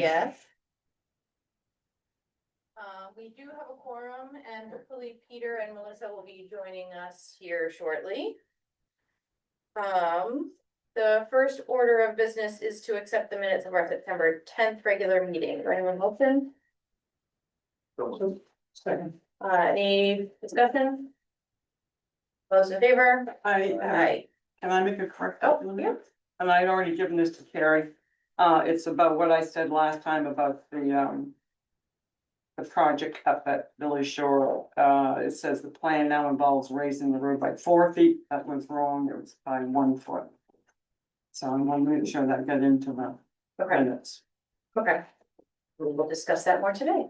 Yes. We do have a quorum and hopefully Peter and Melissa will be joining us here shortly. The first order of business is to accept the minutes of our September 10th regular meeting. Do anyone motion? Second. Any discussion? Those in favor? Can I make a correct? Oh, yeah. And I'd already given this to Carrie. It's about what I said last time about the project up at Village Shore. It says the plan now involves raising the road by 4 feet. That was wrong. It was by 1 foot. So I want to make sure that got into the Okay, minutes. okay. We will discuss that more today.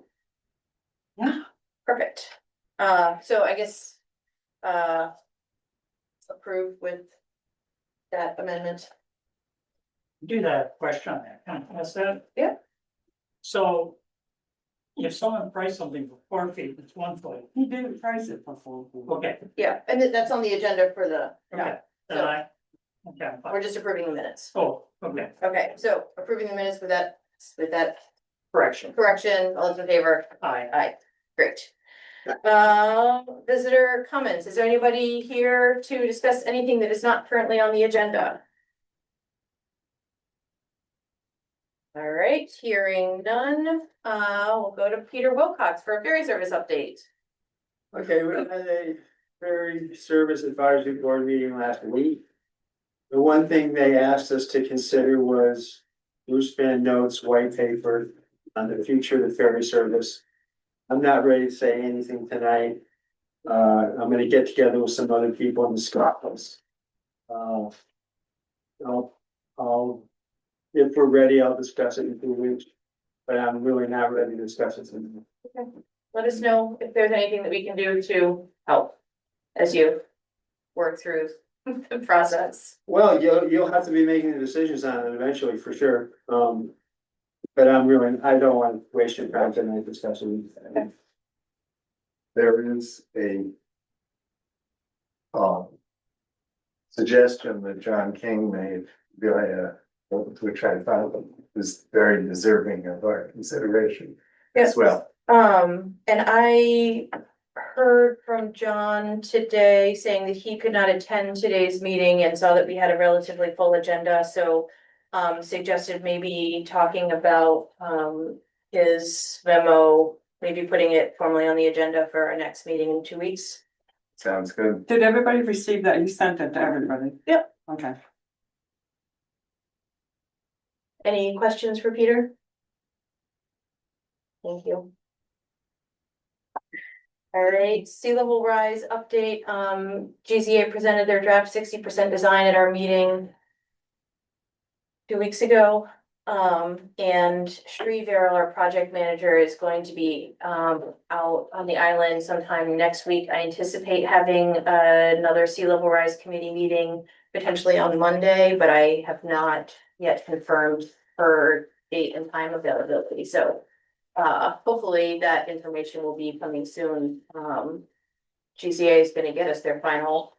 Yeah. Perfect. So I guess, approve with that amendment. Do that question on that, can I ask that? Yeah. So. If someone priced something for 4 feet, it's 1 foot, He didn't price it for 4 feet. okay, Yeah, and that's on the agenda for the, okay, then I. Okay, I'm we're fine. just approving the minutes. Oh, okay, Okay, so approving the minutes with that correction, all those in favor? aye, Aye, great. Visitor comments. Is there anybody here to discuss anything that is not currently on the agenda? All right, hearing none, we'll go to Peter Wilcox for a ferry service update. Okay, we had a ferry service advisory board meeting last week. The one thing they asked us to consider was Blue Span Notes white paper on the future of the ferry service. I'm not ready to say anything tonight. I'm gonna get together with some other people and discuss this. I'll, if we're ready, I'll discuss it in 2 weeks, but I'm really not ready to discuss it tonight. Let us know if there's anything that we can do to help as you work through the process. Well, you'll have to be making the decisions on it eventually, for sure. But I don't want to waste your time tonight discussing. There is a suggestion that John King made via, which I found was very deserving of our consideration as well. And I heard from John today saying that he could not attend today's meeting and saw that we had a relatively full agenda, so suggested maybe talking about his memo, maybe putting it formally on the agenda for our next meeting in 2 weeks. Sounds good. Did everybody receive that? You sent it to everybody? Yep. Okay. Any questions for Peter? Thank you. All right, sea level rise update. GZA presented their draft 60% design at our meeting 2 weeks ago. And Sri Viral, our project manager, is going to be out on the island sometime next week. I anticipate having another sea level rise committee meeting potentially on Monday, but I have not yet confirmed her date and time availability. So hopefully that information will be coming soon. GCA is gonna get us their final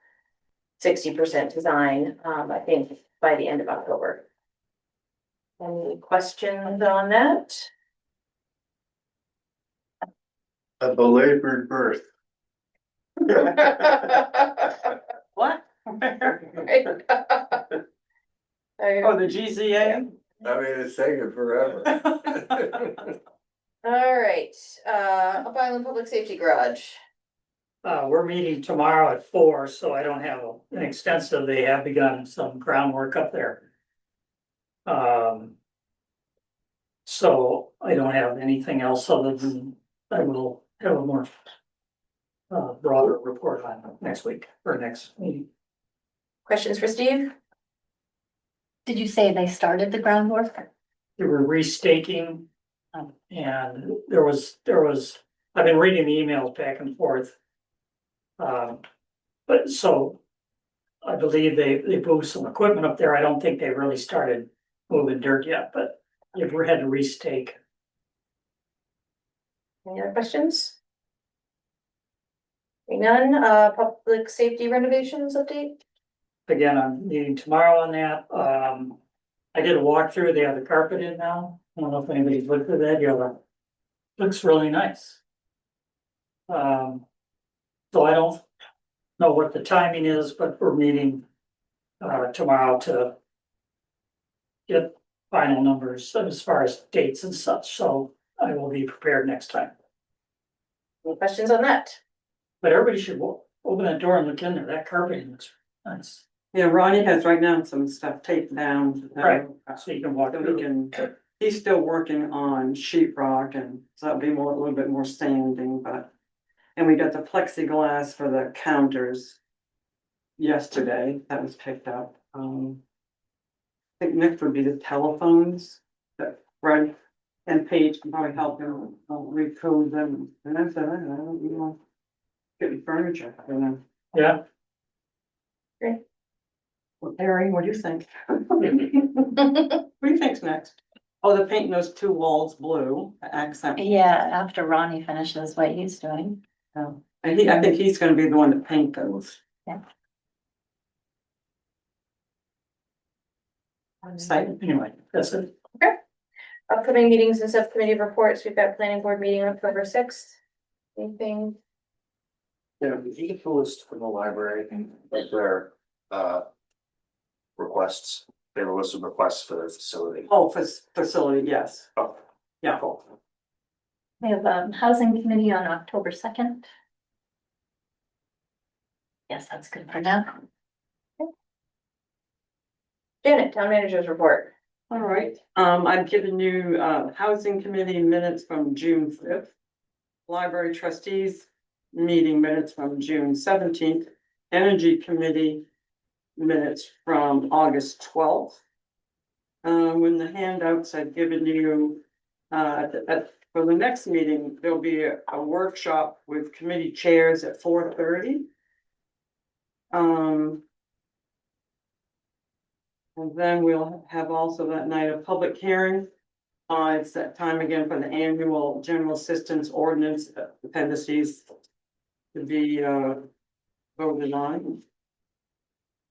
60% design, I think by the end of October. Any questions on that? A belabored birth. What? Oh, the GZA? I mean, it's taken forever. All right, Up Island Public Safety Garage. we're meeting tomorrow at 4, so I don't have an extensive, they have begun some groundwork up there. So I don't have anything else other than I will have a more broader report on it next week or next meeting. Questions for Steve? Did you say they started the groundwork? They were restaking. And there was, I've been reading the emails back and forth. But so I believe they moved some equipment up there. I don't think they really started moving dirt yet, but they've had to restake. Any other questions? Seeing none, public safety renovations update? Again, I'm meeting tomorrow on that. I did a walkthrough. They have the carpet in now. I don't know if anybody's looked at that yet. Looks really nice. So I don't know what the timing is, but we're meeting tomorrow to get final numbers as far as dates and such, so I will be prepared next time. Any questions on that? But everybody should open that door and look in there, that carpeting looks nice, Yeah, Ronnie has right now some stuff taped down. Right. so you can walk So we through. can, he's still working on sheet rock and so that'll be more, a little bit more sanding, but. And we got the plexiglass for the counters. Yesterday, that was picked up, I think next would be the telephones that Fred and Paige can probably help him recode them. And I said, I don't know, getting furniture, you know. Yeah. Well, Harry, what do you think? What do you think's next? Oh, they're painting those two walls blue, the accent. Yeah, after Ronnie finishes what he's doing. And I think he's gonna be the one to paint those. Yeah. Excited. Anyway, that's it. Upcoming meetings and subcommittee reports, we've got planning board meeting on October 6th. Anything? Yeah, did you get the list from the library of their requests? They have a list of requests for their facility. Oh, facility, yes. Oh, Yeah. cool. We have housing committee on October 2nd. Yes, that's good for now. Janet, town manager's report. All right, I've given you, housing committee minutes from June 5th. Library trustees meeting minutes from June 17th. Energy committee minutes from August 12th. When the handouts I've given you, for the next meeting, there'll be a workshop with committee chairs at 4:30. And then we'll have also that night a public hearing. It's that time again for the annual general assistance ordinance appendices to be voted on.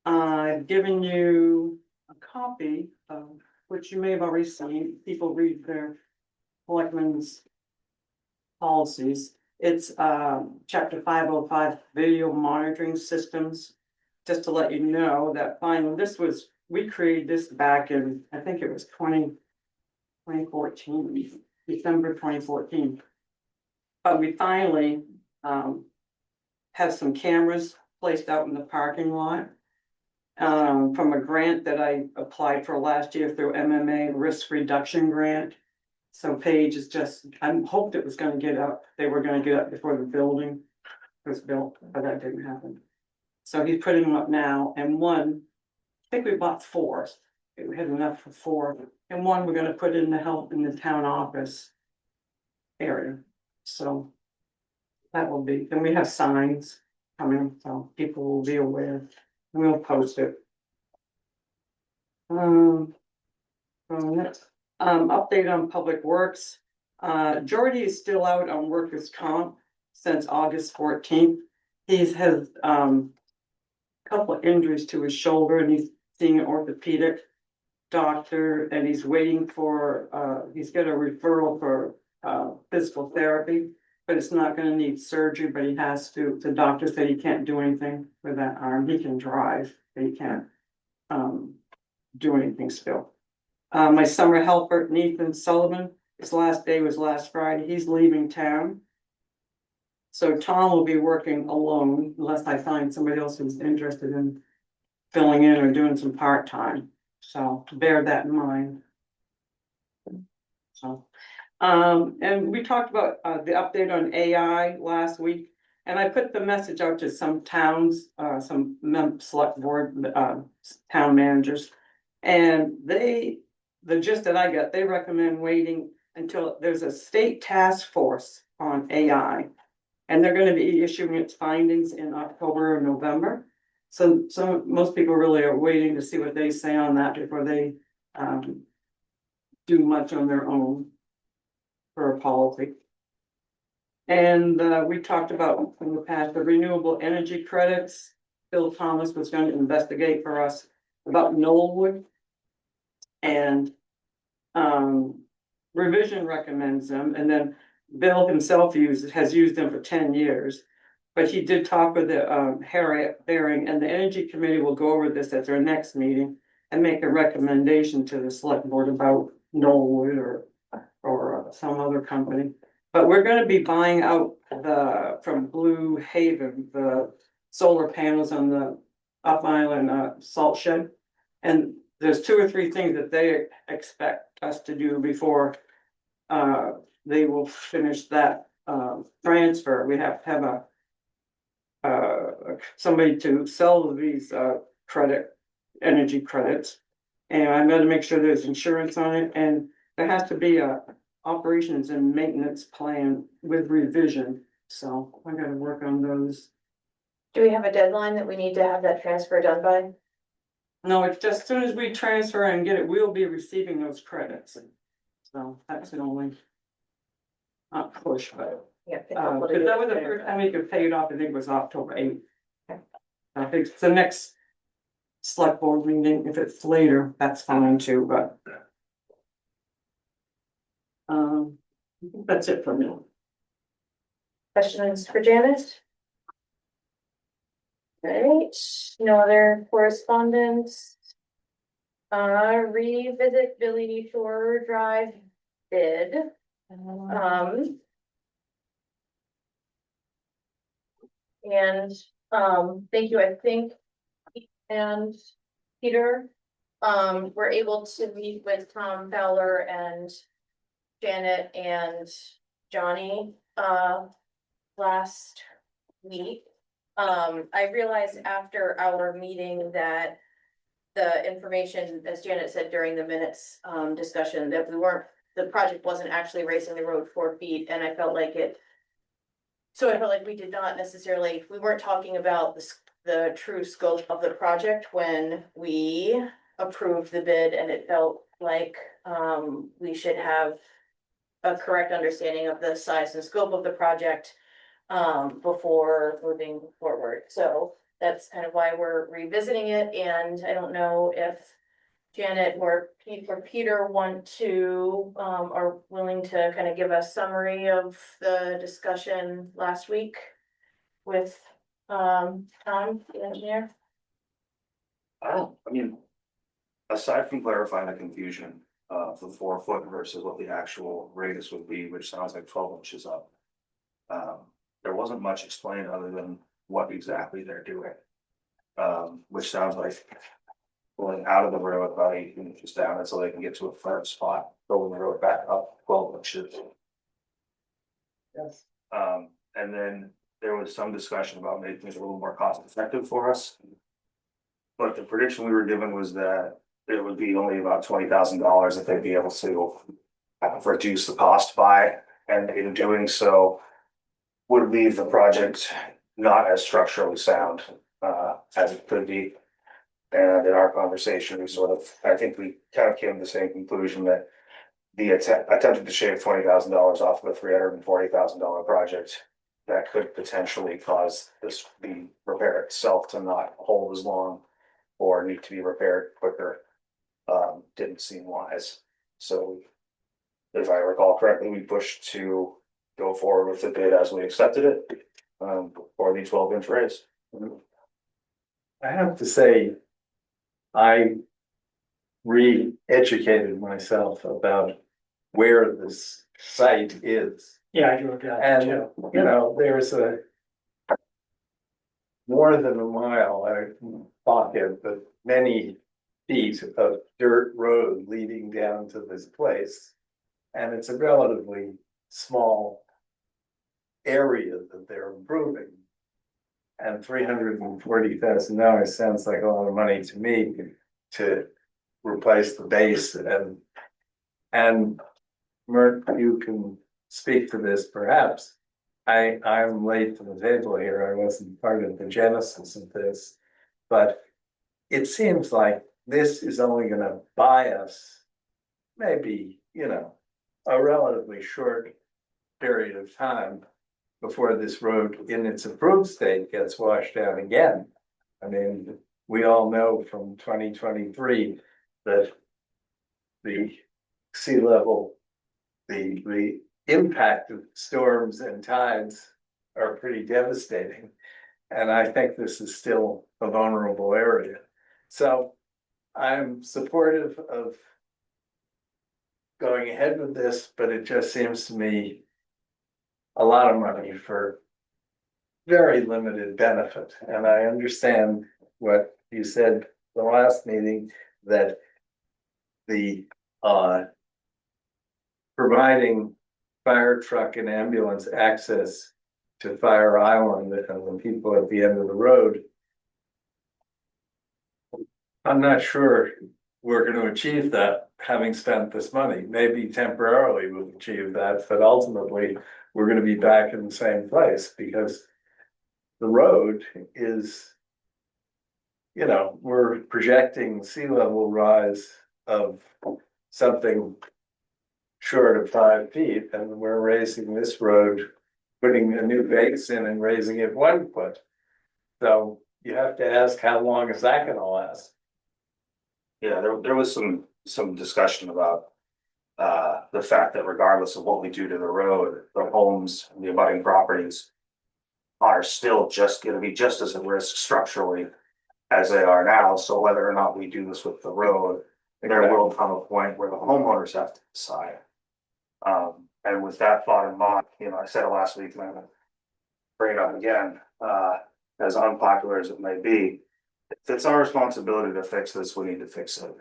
I've given you a copy of, which you may have already seen, people read their selectmen's policies. It's chapter 505 video monitoring systems. Just to let you know that finally, we created this back in, I think it was 2014, December 2014. But we finally have some cameras placed out in the parking lot. From a grant that I applied for last year through MMA Risk Reduction Grant. So Paige is I hoped it was gonna get up, they were gonna get up before the building was built, but that didn't happen. So he's putting them up now, and one, I think we bought 4, we had enough for 4, and one we're gonna put in the help in the town office area, so. That will be, then we have signs coming, so people will be aware, we'll post it. Next, update on public works, Jordy is still out on workers' comp since August 14th. He's had, couple of injuries to his shoulder and he's seeing an orthopedic doctor and he's waiting for, he's got a referral for, physical therapy. But it's not gonna need surgery, but he has to, the doctor said he can't do anything with that arm, he can drive, but he can't, do anything still. My summer helper, Nathan Sullivan, his last day was last Friday, he's leaving town. So Tom will be working alone unless I find somebody else who's interested in filling in or doing some part-time, so bear that in mind. So, and we talked about the update on AI last week, and I put the message out to some towns, some select board, town managers. And the gist that I got, they recommend waiting until there's a state task force on AI. And they're gonna be issuing its findings in October or November. So most people really are waiting to see what they say on that before they do much on their own for a policy. And we talked about in the past, the renewable energy credits. Bill Thomas was going to investigate for us about Knollwood. And Revision recommends them, and then Bill himself has used them for 10 years. But he did talk with the Harriet Baring, and the Energy Committee will go over this at their next meeting and make a recommendation to the select board about Knollwood or some other company. But we're gonna be buying out from Blue Haven, the solar panels on the Up Island salt shed. And there's 2 or 3 things that they expect us to do before they will finish that transfer. We have to have somebody to sell these energy credits. And I'm gonna make sure there's insurance on it, and there has to be a operations and maintenance plan with revision, so I gotta work on those. Do we have a deadline that we need to have that transfer done by? No, it's just as soon as we transfer and get it, we'll be receiving those credits. So that's the only. Not push, but, Yeah. cause that was the first time we could pay it off, I think it was October 8th. I think it's the next select board meeting, if it's later, that's fine too, but. I think that's it for me. Questions for Janet? Alright, no other correspondence. Revisit Billy Shore Drive bid. And, thank you, I think. And Peter, were able to meet with Tom Fowler and Janet and Johnny, last week. I realized after our meeting that the information, as Janet said during the minutes, discussion, that the project wasn't actually raising the road 4 feet, and I felt like we did not necessarily, we weren't talking about the true scope of the project when we approved the bid, and it felt like, we should have a correct understanding of the size and scope of the project, before moving forward. So that's kind of why we're revisiting it, and I don't know if Janet or Peter want to, are willing to kind of give a summary of the discussion last week with, Tom, the engineer. I mean, aside from clarifying the confusion of the 4 foot versus what the actual radius would be, which sounds like 12 inches up. There wasn't much explained other than what exactly they're doing. Which sounds like pulling out of the road about 18 inches down, and so they can get to a firm spot, going the road back up 12 inches. Yes. And then there was some discussion about making it a little more cost effective for us. But the prediction we were given was that it would be only about $20,000 that they'd be able to reduce the cost by, and in doing so, would leave the project not as structurally sound as it could be. And in our conversation, I think we kind of came to the same conclusion that the attempted to shave $20,000 off of a $340,000 project that could potentially cause the repair itself to not hold as long or need to be repaired quicker, didn't seem wise. So if I recall correctly, we pushed to go forward with the bid as we accepted it, for the 12-inch raise. I have to say, I re-educated myself about where this site is. Yeah, I drove down And, too. you know, there's more than a mile, I pocket, but many feet of dirt road leading down to this place. And it's a relatively small area that they're improving. And $340,000 sounds like a lot of money to me to replace the base and Mert, you can speak to this perhaps. I'm late to the table here. I wasn't part of the genesis of this, but it seems like this is only gonna buy us maybe, you know, a relatively short period of time before this road in its approved state gets washed out again. I mean, we all know from 2023 that the sea level the impact of storms and tides are pretty devastating. And I think this is still a vulnerable area. So I'm supportive of going ahead with this, but it just seems to me a lot of money for very limited benefit. And I understand what you said the last meeting, that the providing fire truck and ambulance access to Fire Island and the people at the end of the road. I'm not sure we're going to achieve that, having spent this money. Maybe temporarily we'll achieve that, but ultimately we're going to be back in the same place, because the road is, you know, we're projecting sea level rise of something short of 5 feet, and we're raising this road, putting a new base in and raising it 1 foot. So you have to ask, how long is that gonna last? Yeah, there was some discussion about the fact that regardless of what we do to the road, the homes and the abutting properties are still just gonna be just as at risk structurally as they are now. So whether or not we do this with the road, there will come a point where the homeowners have to decide. And with that thought in mind, you know, I said it last week, and I'm gonna bring it up again, as unpopular as it may be. If it's our responsibility to fix this, we need to fix it.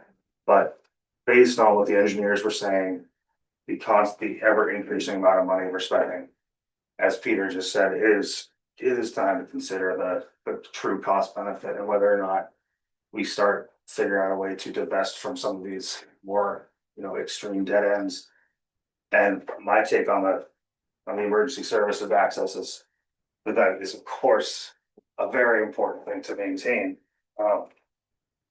But based on what the engineers were saying, because the ever increasing amount of money we're spending, as Peter just said, it is time to consider the true cost benefit, and whether or not we start figuring out a way to divest from some of these more, you know, extreme dead ends. And my take on the emergency services access is that is of course a very important thing to maintain.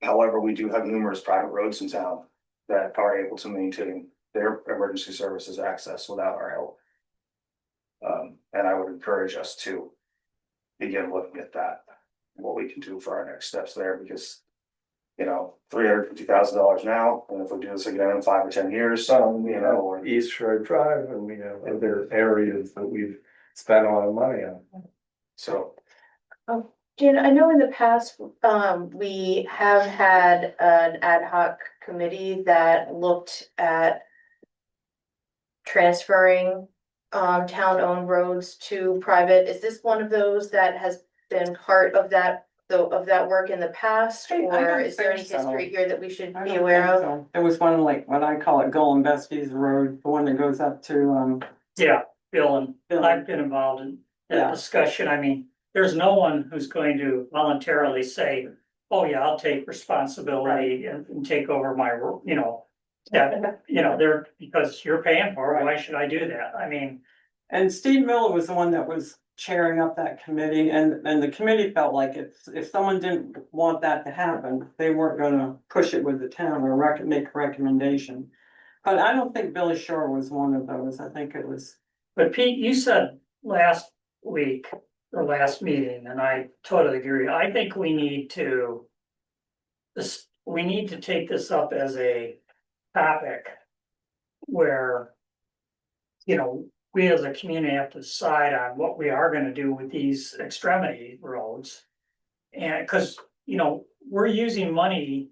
However, we do have numerous private roads in town that are able to maintain their emergency services access without our help. And I would encourage us to begin looking at that, what we can do for our next steps there, because, you know, $350,000 now, and if we do this again in 5 or 10 years, you know, or East Shore Drive, and we have other areas that we've spent a lot of money on. so. Jan, I know in the past, we have had an ad hoc committee that looked at transferring town-owned roads to private. Is this one of those that has been part of that, work in the past? I Or don't is there any think so. history here that we should I be don't aware think of? so. There was one, like, what I call it, Golembeski's Road, the one that goes up to, Yeah, Bill, and Bill. I've been involved in Yeah. that discussion. I mean, there's no one who's going to voluntarily say, oh yeah, I'll take responsibility and take over my, you know. Yeah, you know, they're, because you're paying for it, why should I do that? I mean, and Steve Miller was the one that was chairing up that committee, and the committee felt like if someone didn't want that to happen, they weren't gonna push it with the town or make a recommendation. But I don't think Billy Shore was one of those. I think it was, but Pete, you said last week or last meeting, and I totally agree. I think we need to we need to take this up as a topic where, you know, we as a community have to decide on what we are gonna do with these extremity roads. And, cause, you know, we're using money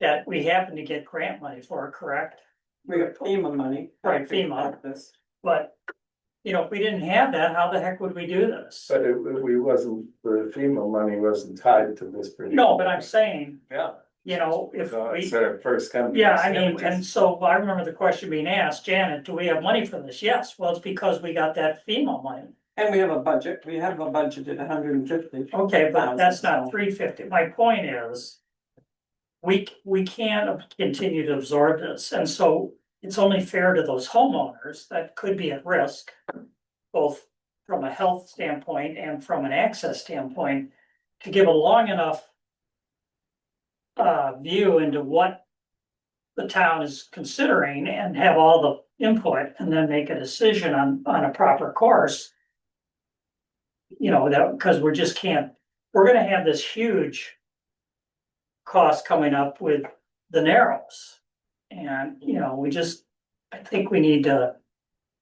that we happen to get grant money for, correct? we got FEMA money. Right, FEMA. This. But, you know, if we didn't have that, how the heck would we do this? But the FEMA money wasn't tied to this. No, but I'm saying, Yeah. you know, if So we, it's our first come. yeah, I mean, and so I remember the question being asked, Janet, do we have money for this? Yes, well, it's because we got that FEMA money. And we have a budget. We have a budget at 150. Okay, but that's not 350. My point is. We can't continue to absorb this, and so it's only fair to those homeowners that could be at risk. Both from a health standpoint and from an access standpoint, to give a long enough. View into what the town is considering and have all the input and then make a decision on a proper course. You know, that, because we're gonna have this huge cost coming up with the Narrows. And, you know, I think we need to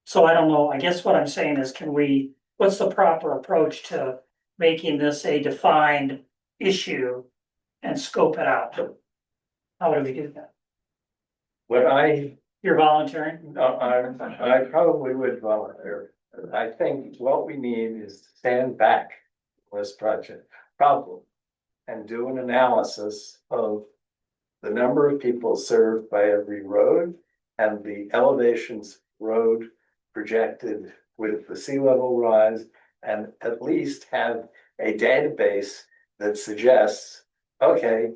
So I don't know, I guess what I'm saying is, what's the proper approach to making this a defined issue and scope it out? How do we do that? What I You're volunteering? No, I probably would volunteer. I think what we need is to stand back from this project problem and do an analysis of the number of people served by every road and the elevations road projected with the sea level rise, and at least have a database that suggests, okay,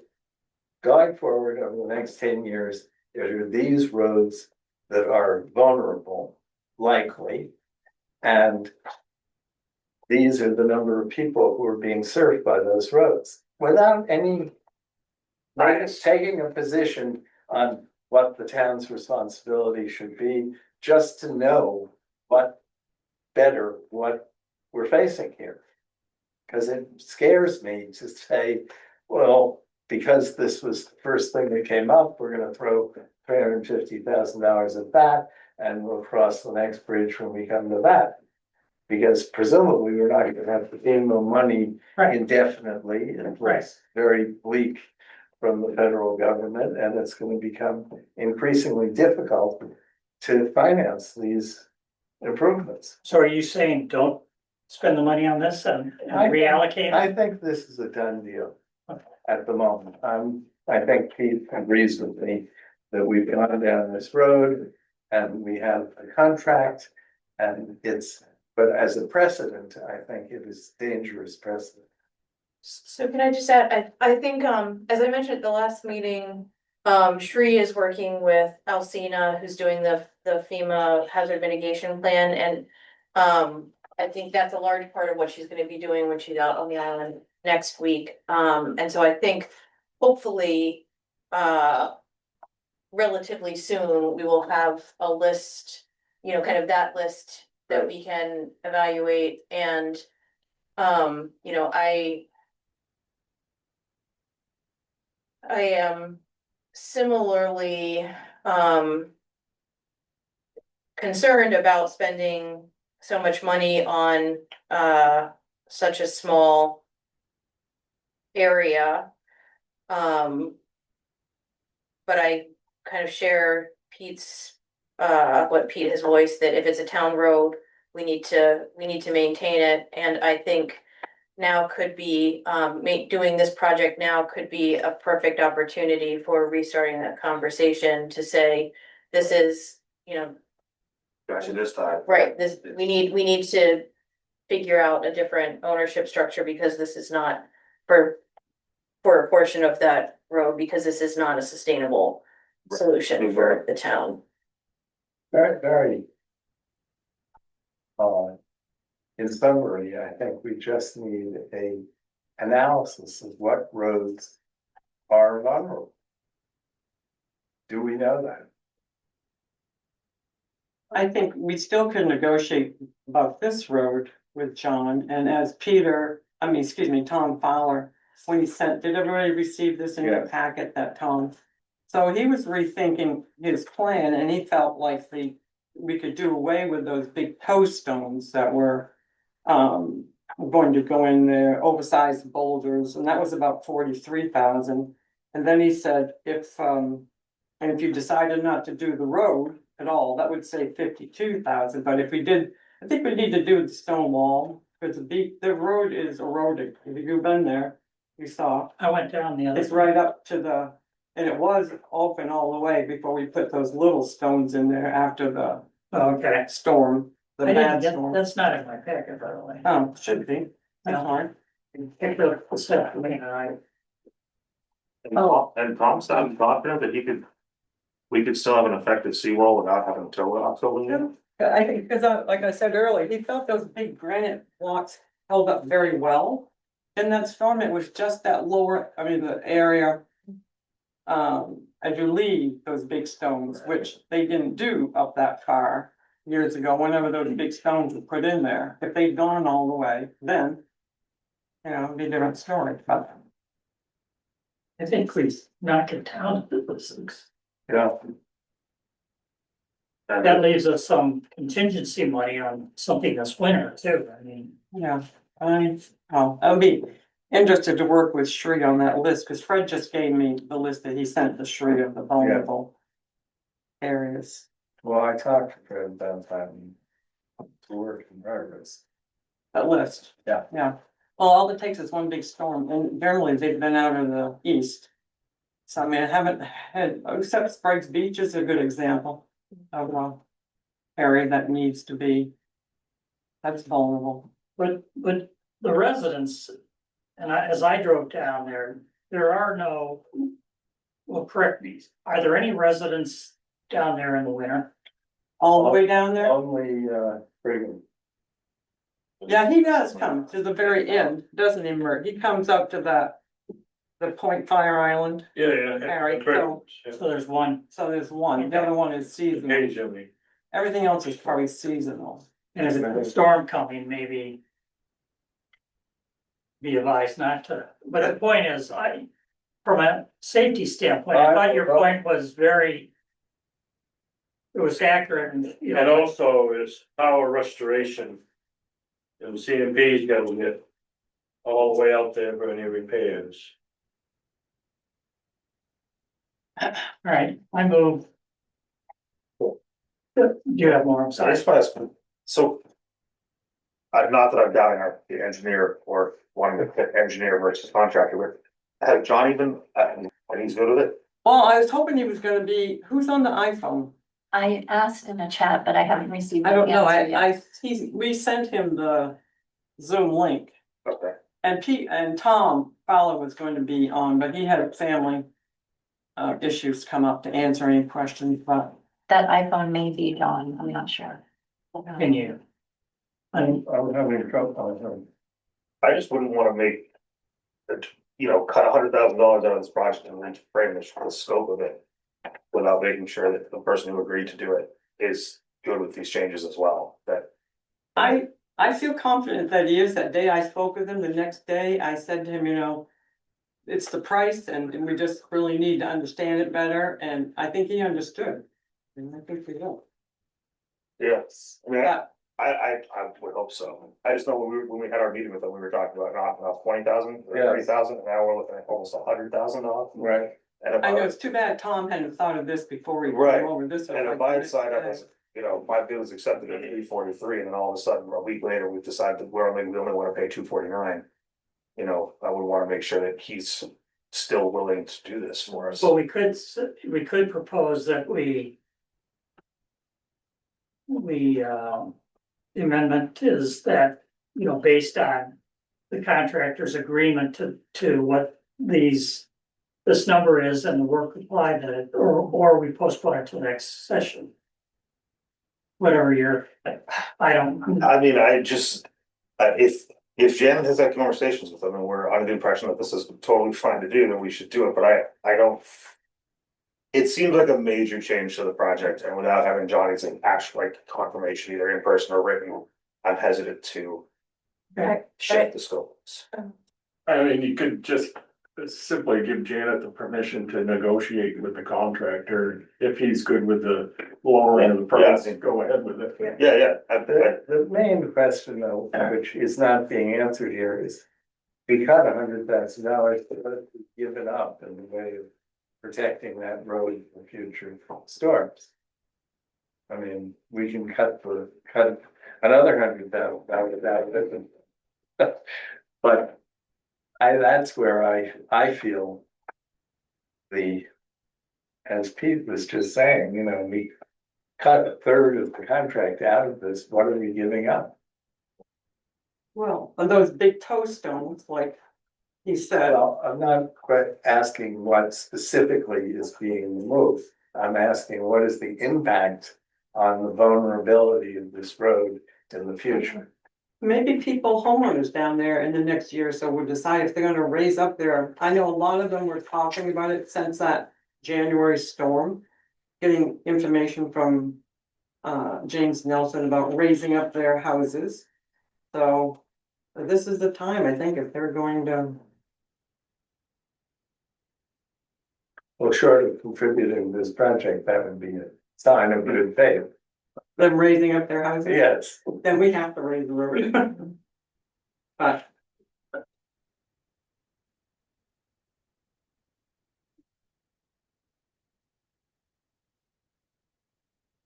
going forward over the next 10 years, there are these roads that are vulnerable, likely, and these are the number of people who are being served by those roads, without any taking a position on what the town's responsibility should be, just to know what we're facing here. Because it scares me to say, well, because this was the first thing that came up, we're gonna throw $350,000 at that, and we'll cross the next bridge when we come to that. Because presumably we're not gonna have the FEMA money Right. indefinitely, and it Right. looks very bleak from the federal government, and it's gonna become increasingly difficult to finance these improvements. So are you saying don't spend the money on this and reallocate it? I think this is a done deal at the moment. I think Pete agrees with me that we've gone down this road and we have a contract, and but as a precedent, I think it is dangerous precedent. So can I just add, I think, as I mentioned at the last meeting, Shri is working with Alcina, who's doing the FEMA hazard mitigation plan, and I think that's a large part of what she's gonna be doing when she's out on the island next week. And so I think hopefully, relatively soon, we will have a list, kind of that list that we can evaluate, and I am similarly concerned about spending so much money on such a small area. But I kind of share Pete's what Pete has voiced, that if it's a town road, we need to maintain it, and I think now could be, doing this project now could be a perfect opportunity for restarting that conversation to say, this is, Gotcha, this time. right, we need to figure out a different ownership structure, because this is not for a portion of that road, because this is not a sustainable solution for the town. Very, very. In summary, I think we just need a analysis of what roads are vulnerable. Do we know that? I think we still can negotiate about this road with John, and as Tom Fowler, when he sent, did everybody receive this in your Yes. packet, that Tom? So he was rethinking his plan, and he felt like we could do away with those big toe stones that were going to go in there, oversized boulders, and that was about 43,000. And then he said, if you decided not to do the road at all, that would save 52,000. But if we did, I think we need to do the stone wall, because the road is eroding. If you've been there, you saw, I went down the other. it's right up to and it was open all the way before we put those little stones in there after the Okay. storm, the I didn't bad get, storm. that's not in my packet, by the way. Oh, should be, that's fine. Take the stuff, I mean, And Tom sounded confident that we could still have an effective seawall without having to tow it off till the. I think, because like I said earlier, he felt those big granite blocks held up very well. In that storm, it was just that the area. As you leave those big stones, which they didn't do up that far years ago, whenever those big stones were put in there. If they'd gone all the way, then. It'd be a different story, but. I think we knock it down to the six. Yeah. And That leaves us some contingency money on something this winter too, I mean. Yeah, I'll be interested to work with Sri on that list, because Fred just gave me the list that he sent to Sri of the vulnerable areas. Well, I talked to Fred about that and to work in progress. That list. Yeah. Yeah, well, all it takes is one big storm, and generally they've been out of the east. So I mean, I haven't had, except Sprague's Beach is a good example of a area that needs to be. That's vulnerable. But the residents, and as I drove down there are no. Well, correct me, are there any residents down there in the winter? All the way down there? Only, Brigham. Yeah, he does come to the very end, doesn't he, Mert? He comes up to the Point Fire Island. Yeah, Harry, So there's one, So there's one, the other one is seasonal. occasionally. Everything else is probably seasonal. and if there's a storm coming, maybe. Be advised not to, but the point is, from a safety standpoint, I thought your point was very. It was accurate and, you And know, also is power restoration. And CMP's gotta get all the way out there for any repairs. right, I move. Do you have more? I'm So I sorry. just want to, so. Not that I'm doubting the engineer or wanting to pick engineer versus contractor, but have John even, when he's good with it? Well, I was hoping he was gonna be, who's on the iPhone? I asked in a chat, but I haven't received. I don't know, an answer yet. we sent him the Zoom link. Okay. And Pete and Tom Fowler was going to be on, but he had family. Issues come up to answer any questions, but That iPhone may be John, I'm not sure. Can you? I'm having trouble. I just wouldn't wanna make. Cut $100,000 out of this project and then frame the scope of it. Without making sure that the person who agreed to do it is good with these changes as well, that. I feel confident that he is. That day I spoke with him, the next day I said to him, it's the price and we just really need to understand it better, and I think he understood. And I think we will. Yes. I mean, Yeah, I would hope so. I just know when we had our meeting with them, we were talking about knocking off 20,000 or Yeah. 30,000, and now we're looking at almost 100,000 off. Right. And I know, it's too bad Tom hadn't thought of this before he Right. came over this. And on my side, I was, my bid was accepted at 343, and then all of a sudden, a week later, we decided that we only wanna pay 249. I would wanna make sure that he's still willing to do this for us. Well, we could propose that we. The amendment is that, based on the contractor's agreement to what this number is and the work applied to it, or we postpone it to the next session. Whatever I don't, I mean, I just, if Jen has had conversations with them and we're under the impression that this is totally fine to do, then we should do it, but I don't. It seems like a major change to the project, and without having Johnny's actual confirmation, either in person or written, I'm hesitant to. Shift the scopes. I mean, you could just simply give Janet the permission to negotiate with the contractor. If he's good with the lower end of the price, go ahead with it. Yeah, The main question though, which is not being answered here is. We cut $100,000, but what if we give it up in the way of protecting that road for future storms? I mean, we can cut another $100,000. But that's where I feel. As Pete was just saying, we cut a third of the contract out of this, what are we giving up? Well, and those big toe stones, like he said, Well, I'm not quite asking what specifically is being removed. I'm asking what is the impact on the vulnerability of this road in the future? maybe homeowners down there in the next year or so will decide if they're gonna raise up there. I know a lot of them were talking about it since that January storm. Getting information from James Nelson about raising up their houses. So this is the time, I think, if they're going to. Well, short of contributing to this project, that would be a sign of good faith. Them raising up their houses. Yes. Then we have to raise the road. But.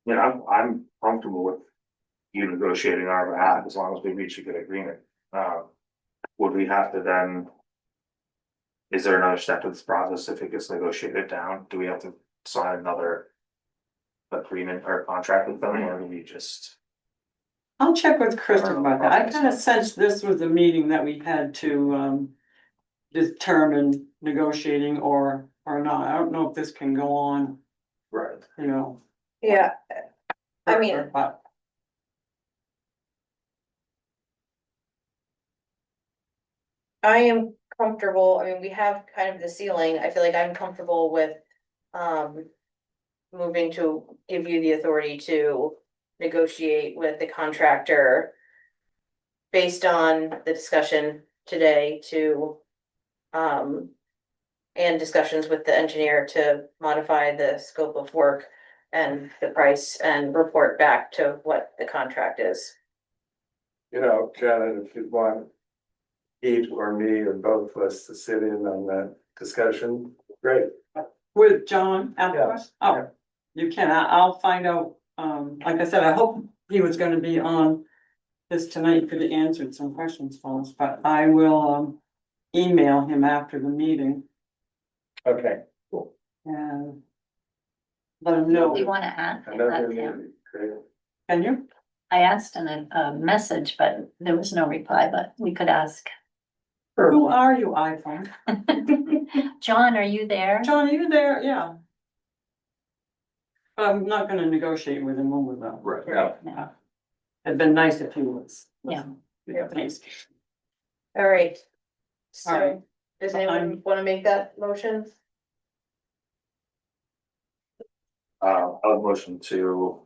Yeah, I'm comfortable with you negotiating on our behalf as long as we reach a good agreement. Would we have to then? Is there another step to this process if it gets negotiated down? Do we have to sign another agreement or contract with them, or do we just? I'll check with Kristen about that. I kind of sensed this was a meeting that we had to, determine negotiating or not. I don't know if this can go on, Right. you know. Yeah, I mean, But I am comfortable, I mean, we have kind of the ceiling, I feel like I'm comfortable with, moving to give you the authority to negotiate with the contractor based on the discussion today to, and discussions with the engineer to modify the scope of work and the price and report back to what the contract is. You know, Janet, if you want Pete or me or both of us to sit in on that discussion, great. with John afterwards? Oh, you can. I'll find out. Like I said, I hope he was gonna be on this tonight, could have answered some questions for us, but I will, email him after the meeting Okay. and let him Do you know. wanna ask Another him? meeting, great. Can you? I asked in a message, but there was no reply, but we could ask. Who are you, iPhone? John, are you there? John, are you there? Yeah. But I'm not gonna negotiate with him over that. Right, yeah. No. It'd been nice if he was. Yeah. Yeah, thanks. All right. All right. So, does anyone wanna make that motion? I would motion to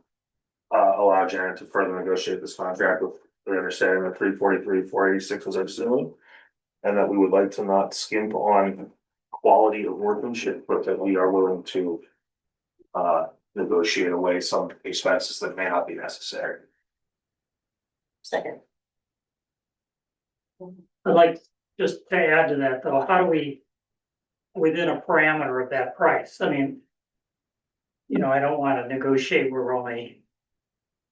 allow Janet to further negotiate this contract with the understanding that 343, 486 was absolute. And that we would like to not skimp on quality of workmanship, but that we are willing to negotiate away some expenses that may not be necessary. Second. I'd like just to add to that, though, how do we, within a parameter of that price, I mean, you know, I don't wanna negotiate, we're only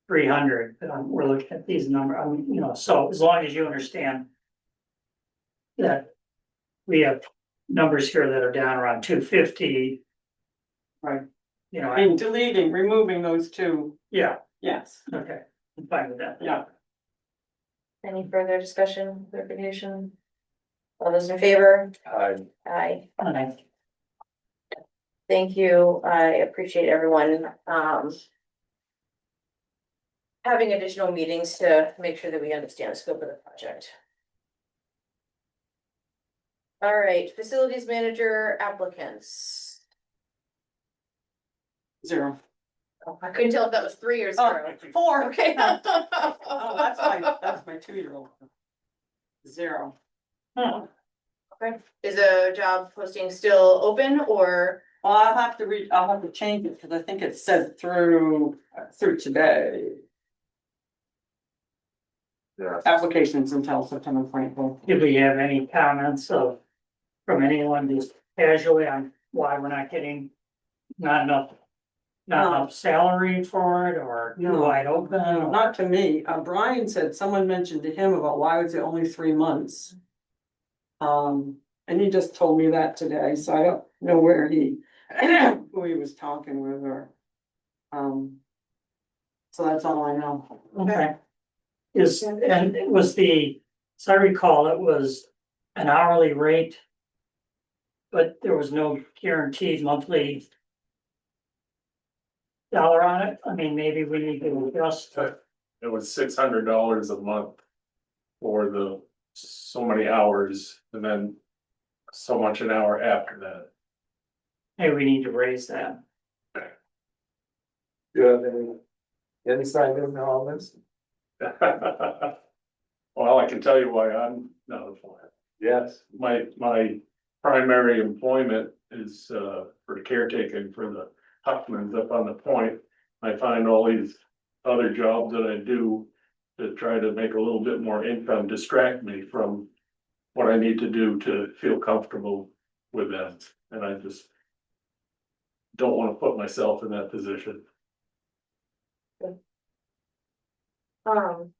300, we're looking at these numbers, I mean, you know, so as long as you understand that we have numbers here that are down around 250. Right. You know, And deleting, removing those two, yeah, yes, okay, I'm fine with that. yeah. Any further discussion, clarification? All those in favor? I, Aye. Okay. Thank you. I appreciate everyone, having additional meetings to make sure that we understand the scope of the project. All right, facilities manager applicants. 0. Oh, I couldn't tell if that was 3 or Oh, 0. 4. Okay. Oh, that's my 2-year-old. 0. Hmm. Okay, is a job posting still open or? Well, I'll have to change it, cause I think it said through today, Yeah. applications until September 24th. Did we have any comments from anyone just casually on why we're not getting not enough salary for it or too No. wide open? or- Not to me, Brian said, someone mentioned to him about why was it only 3 months? And he just told me that today, so I don't know where who he was talking with or. So that's all I know. Okay. And it was as I recall, it was an hourly rate. But there was no guaranteed monthly dollar on it. I mean, maybe we need to adjust. It was $600 a month for the so many hours and then so much an hour after that. Maybe we need to raise that. do you have any insight into all this? Well, I can tell you why I'm not applying. Yes. My primary employment is for caretaking for the Huckmans up on the point. I find all these other jobs that I do to try to make a little bit more income distract me from what I need to do to feel comfortable with that, and I just don't wanna put myself in that position. Um.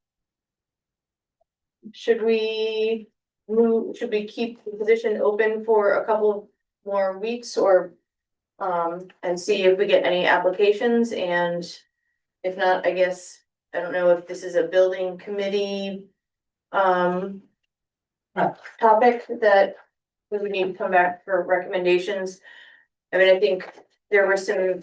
Should we should we keep the position open for a couple more weeks or? And see if we get any applications, and if not, I guess, I don't know if this is a building committee. Topic that we would need to come back for recommendations. I mean, I think there were some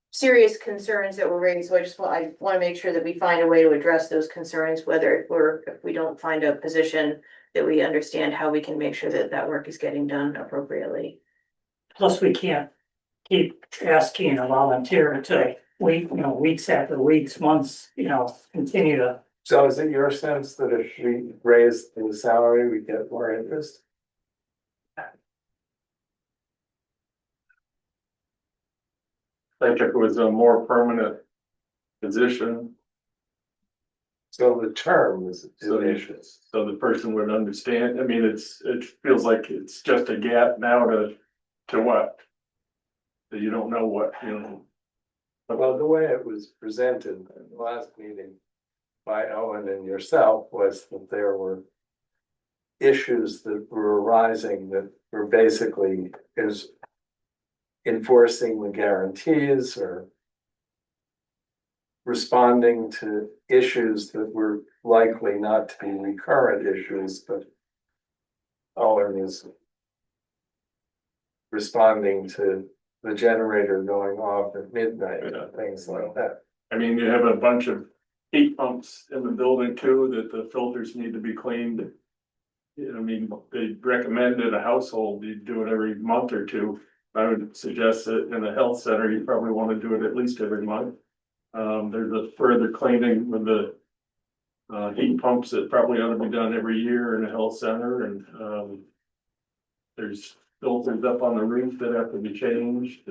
serious concerns that were raised, so I wanna make sure that we find a way to address those concerns, whether if we don't find a position that we understand how we can make sure that that work is getting done appropriately. Plus, we can't keep asking a volunteer to weeks after weeks, months, continue to. So is it your sense that if we raise the salary, we get more interest? Like if it was a more permanent position, So the term is so an issue. the person would understand, I mean, it feels like it's just a gap now to what? That you don't know what, Well, the way it was presented in the last meeting by Owen and yourself was that there were issues that were arising that were basically is enforcing the guarantees or responding to issues that were likely not to be recurrent issues, but Owen is responding to the generator going off at midnight and things like that. I mean, you have a bunch of heat pumps in the building too, that the filters need to be cleaned. I mean, they recommend in a household, you do it every month or two. I would suggest that in a health center, you probably wanna do it at least every month. There's a further cleaning with the heat pumps that probably ought to be done every year in a health center, and there's filters up on the roof that have to be changed.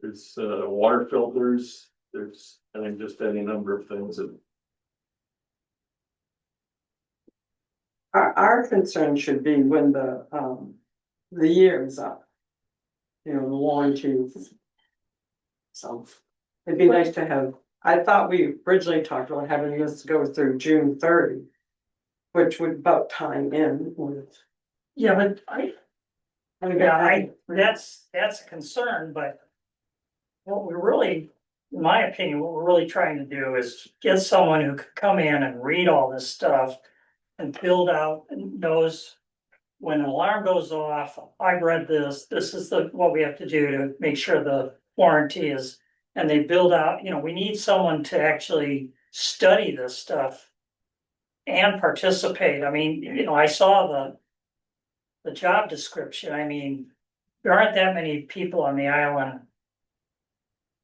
There's water filters, there's, I mean, just any number of things that. Our concern should be when the year is up. You know, the warranties. So it'd be nice to have, I thought we originally talked about having this go through June 30. Which would about time in with. Yeah, but that's a concern, but. What we're really, in my opinion, what we're really trying to do is get someone who could come in and read all this stuff. And build out and knows when an alarm goes off, I've read this is what we have to do to make sure the warranty is. And they build out, we need someone to actually study this stuff. And participate, I mean, I saw the job description, I mean, there aren't that many people on the island.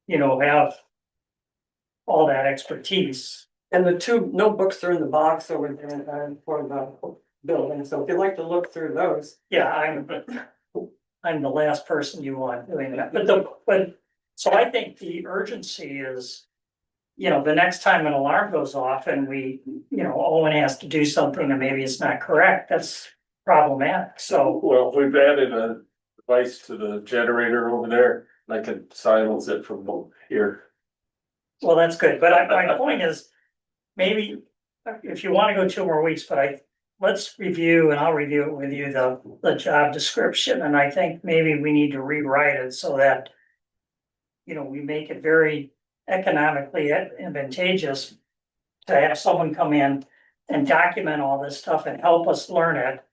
Have all that expertise. And the two notebooks are in the box over there for the building, so if you'd like to look through those. Yeah, I'm the last person you want doing that, but, so I think the urgency is. The next time an alarm goes off and Owen has to do something and maybe it's not correct, that's problematic, so. Well, we've added a device to the generator over there, and I can silence it from here. Well, that's good, but my point is, maybe if you wanna go 2 more weeks, but let's review, and I'll review it with you, the job description, and I think maybe we need to rewrite it so that. We make it very economically advantageous to have someone come in and document all this stuff and help us learn it.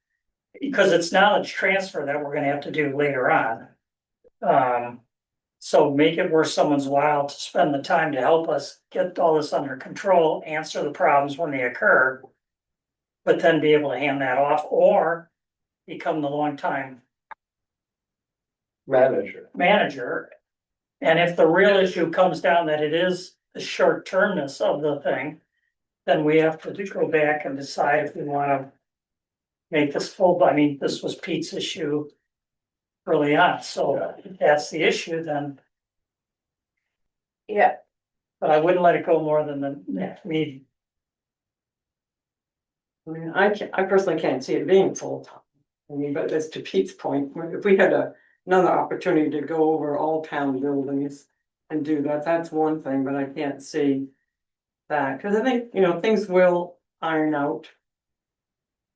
Because it's knowledge transfer that we're gonna have to do later on. So make it worth someone's while to spend the time to help us get all this under control, answer the problems when they occur. But then be able to hand that off or become the longtime manager. And if the real issue comes down that it is the short termness of the thing, then we have to go back and decide if we wanna make this full, I mean, this was Pete's issue early on, so if that's the issue, then Yeah, but I wouldn't let it go more than the next meeting. I mean, I personally can't see it being full time. I mean, but as to Pete's point, if we had another opportunity to go over all town buildings and do that, that's one thing, but I can't see that, cause I think, things will iron out.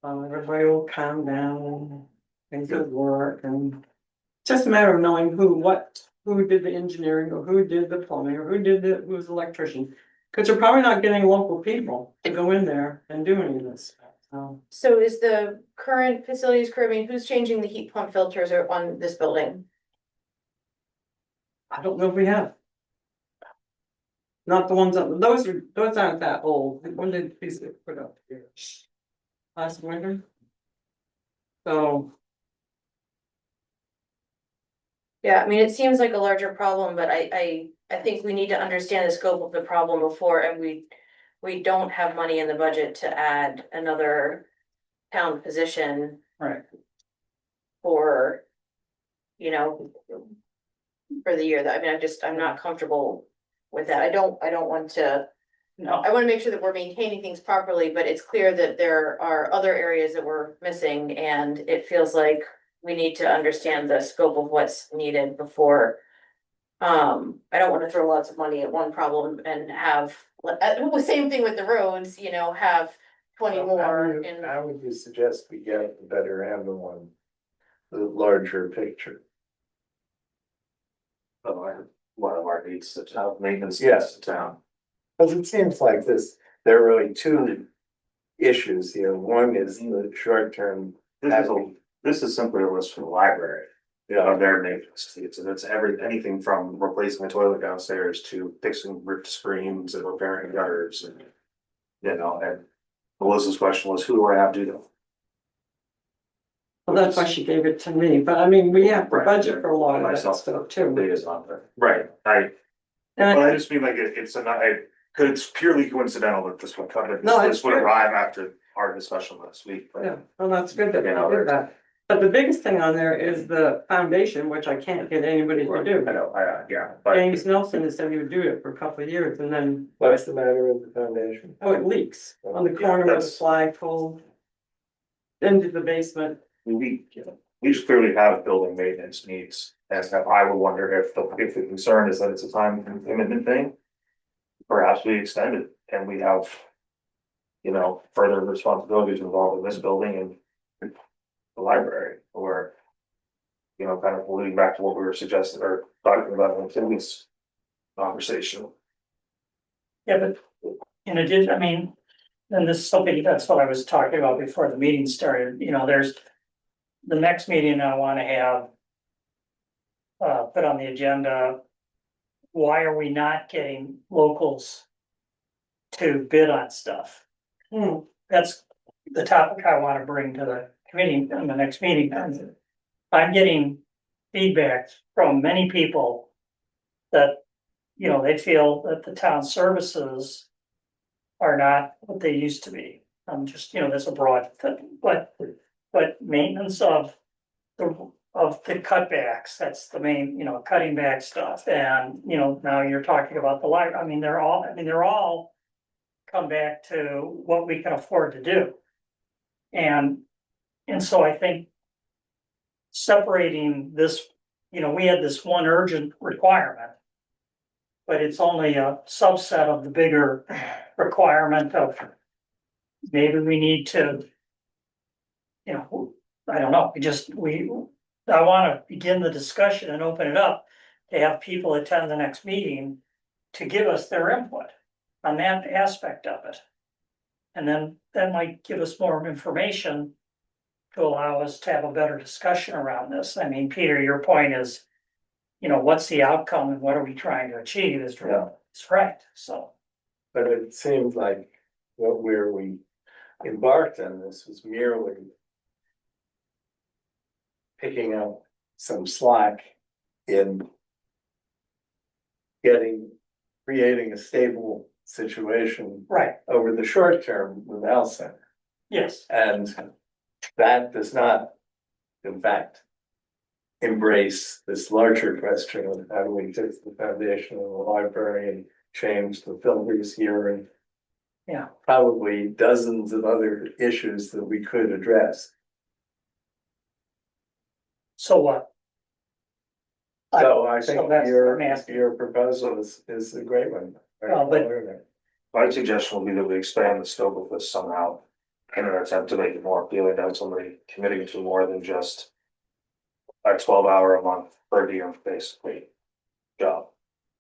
Everybody will calm down, things will work, and just a matter of knowing who did the engineering, or who did the plumbing, or who's the electrician. Cause they're probably not getting local people to go in there and do any of this, so. so is the current facilities crew, I mean, who's changing the heat pump filters or on this building? I don't know if we have. Not the ones that, those aren't that old, when did these get put up here? Last winter? So, Yeah, I mean, it seems like a larger problem, but I think we need to understand the scope of the problem before, and we don't have money in the budget to add another town position Right. for, you know, for the year that, I mean, I'm not comfortable with that. I don't want to, No, I wanna make sure that we're maintaining things properly, but it's clear that there are other areas that we're missing, and it feels like we need to understand the scope of what's needed before. I don't wanna throw lots of money at one problem and have, same thing with the roads, have 20 more in. How would you suggest we get a better handle on the larger picture? One of our needs to have maintenance. Yes. to town. Cause it seems like there are really two issues here. One is the short term. This is simply a list for the library. Of their maintenance needs, and it's anything from replacing a toilet downstairs to fixing ripped screens and repairing gutters and. And Melissa's question was, who do I have do that? well, that's why she gave it to me, but I mean, we have to Right. budget for a lot of that Myself. stuff too. It is not there. Right, but And I just mean like cause it's purely coincidental that this would come, No, this it's would good. arrive after our discussion last week, but. yeah, well, that's good that we Yeah. did that. But the biggest thing on there is the foundation, which I can't get anybody to I do. know, yeah, but James Nelson has said he would do it for a couple of years, and then, What's the matter with the foundation? it leaks on the Yeah, corner of the that's- flagpole. Into the basement. we just clearly have building maintenance needs. And I would wonder if the concern is that it's a time commitment thing. Perhaps we extend it and we have. Further responsibilities involved in this building and the library, or. Kind of alluding back to what we were suggesting or talking about in Timmy's conversation. yeah, but in addition, I mean, and this is something, that's what I was talking about before the meeting started, there's. The next meeting I wanna have. Put on the agenda. Why are we not getting locals? To bid on stuff? That's the topic I wanna bring to the committee on the next meeting. I'm getting feedback from many people. That, they feel that the town services. Are not what they used to be. I'm just, that's a broad thing, but maintenance of. Of the cutbacks, that's the main, cutting back stuff, and, now you're talking about the light, I mean, they're all. Come back to what we can afford to do. And so I think. Separating this, we had this one urgent requirement. But it's only a subset of the bigger requirement of. Maybe we need to. I don't know, I wanna begin the discussion and open it up. To have people attend the next meeting. To give us their input on that aspect of it. And then that might give us more information. To allow us to have a better discussion around this. I mean, Peter, your point is. What's the outcome and what are we trying to achieve is Yeah. it's right, so. But it seems like where we embarked on this was merely. Picking up some slack in. Creating a stable situation Right, over the short term with Al Center. yes, And that does not, in fact. embrace this larger question of how do we fix the foundation of the library and change the filters here and Yeah. probably dozens of other issues that we could address. So what? So I So think that's- your, I'm asking. your proposal is a great one. My suggestion would be that we expand the scope of this somehow. In an attempt to make it more appealing to have somebody committing to more than just a 12-hour a month per diem basically job.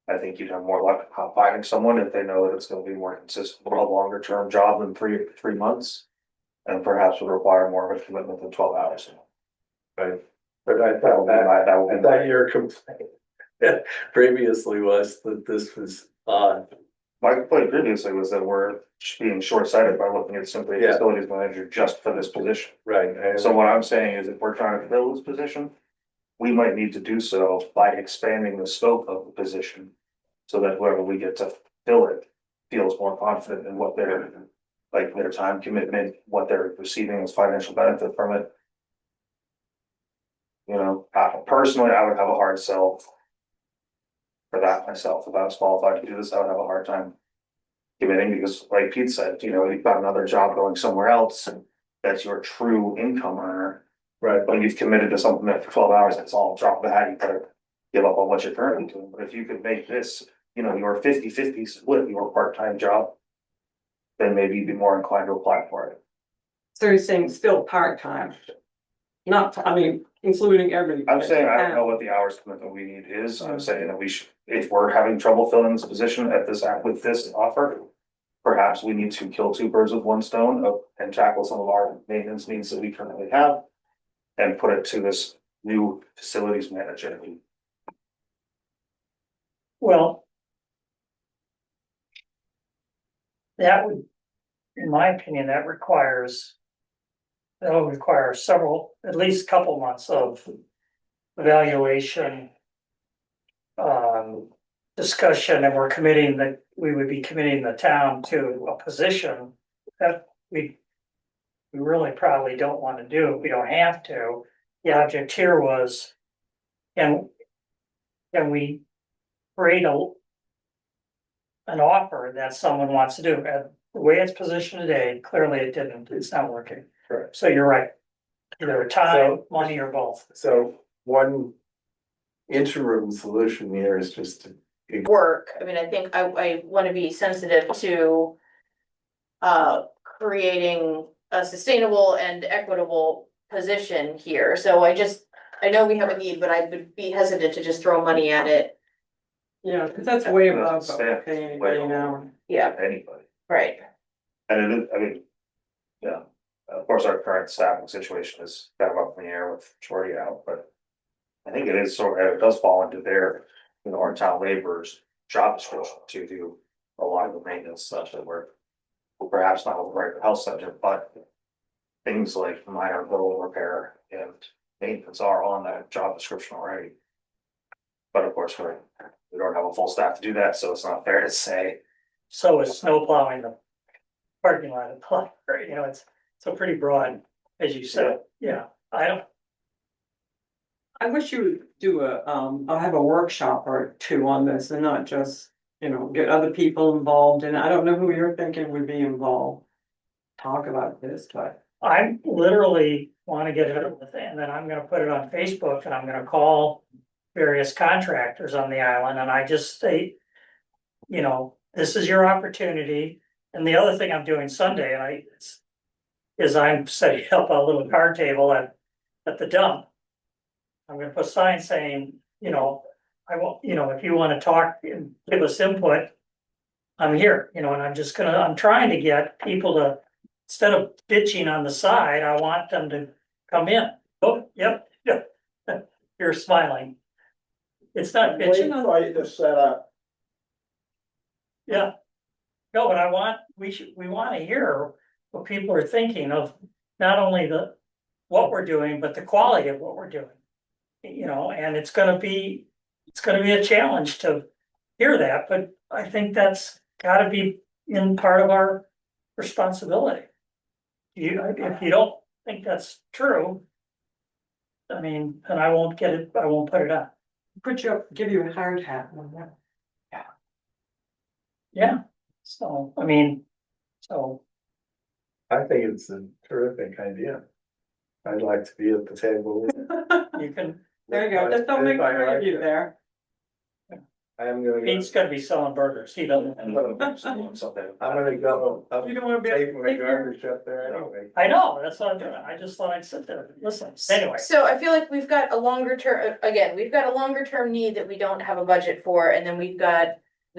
I think you'd have more luck finding someone if they know that it's gonna be more consistent, a longer term job than three months. And perhaps would require more of a commitment than 12 hours. Right, but I That thought would be my, that would I be thought my, your complaint previously was that this was odd. my complaint previously was that we're being short-sighted by looking at simply a Yeah. facilities manager just for this position. Right. So what I'm saying is if we're trying to fill this position, we might need to do so by expanding the scope of the position. So that whoever we get to fill it feels more confident in what their, like their time commitment, what they're receiving as financial benefit from it. You know, personally, I would have a hard sell for that myself. If I was qualified to do this, I would have a hard time committing because like Pete said, you know, you've got another job going somewhere else and that's your true income earner. Right, When you've committed to something that for 12 hours, it's all drop of the hat, you better give up on what you're currently doing. But if you could make this, you know, your 50-50 split, your part-time job, then maybe you'd be more inclined to apply for it. So you're saying still part-time? Not, I mean, including everything. I'm saying, I don't know what the hours commitment we need is. I'm saying that we should, if we're having trouble filling this position at this, with this offer, perhaps we need to kill two birds with one stone and tackle some of our maintenance needs that we currently have and put it to this new facilities manager. Well. That would, in my opinion, that requires. That'll require several, at least a couple months of evaluation. Discussion, and we're committing that, we would be committing the town to a position that we. We really probably don't want to do, we don't have to. The object here was. Can we create an offer that someone wants to do? And the way it's positioned today, clearly it didn't, it's not working. Correct. So you're right. Either time, So- money, or both. so one interim solution here is just to. Work, I mean, I think I wanna be sensitive to. Creating a sustainable and equitable position here, so I know we have a need, but I would be hesitant to just throw money at it. Yeah, because that's way above Stand what we're paying anybody now. Yeah, Anybody. right, And it is, I mean, yeah, of course, our current staffing situation is kind of up in the air with Shorty out, but. I think it is sort of, it does fall into their, you know, our town laborers job description to do a lot of the maintenance stuff that we're. Perhaps not with the right health center, but. Things like minor building repair and maintenance are on that job description already. But of course, we don't have a full staff to do that, so it's not fair to say. So is snow plowing the parking lot of the library, you know, it's pretty broad, as you said, yeah, I don't. I wish you would do I'll have a workshop or two on this and not just, you know, get other people involved, and I don't know who you're thinking would be involved. Talk about this, but. I literally wanna get it with it, and then I'm gonna put it on Facebook, and I'm gonna call various contractors on the island, and I just state. You know, this is your opportunity, and the other thing I'm doing Sunday, and is I'm setting up a little card table at the dump. I'm gonna put signs saying, you know, I won't, you know, if you wanna talk and give us input. I'm here, you know, and I'm trying to get people to, instead of bitching on the side, I want them to come in. Oh, yep, yep. You're smiling. It's not bitching, Wait for you to set up. yeah. No, but we wanna hear what people are thinking of, not only what we're doing, but the quality of what we're doing. You know, and it's gonna be a challenge to hear that, but I think that's gotta be in part of our responsibility. If you don't think that's true, I mean, and I won't get it, I won't put it on. Put you up, give you a hard hat. Yeah, so, I mean, so, I think it's a terrific idea. I'd like to be at the table. you can, There you go, just don't make If I fun like of you it. there. I am gonna Pete's go, gonna be selling burgers, he doesn't. I'm gonna go, I'm You don't wanna be. taking my garbage up there anyway. I know, that's what I'm doing, I just thought I'd sit there, and listen, anyway. So I feel like we've got a longer term, again, we've got a longer term need that we don't have a budget for, and then we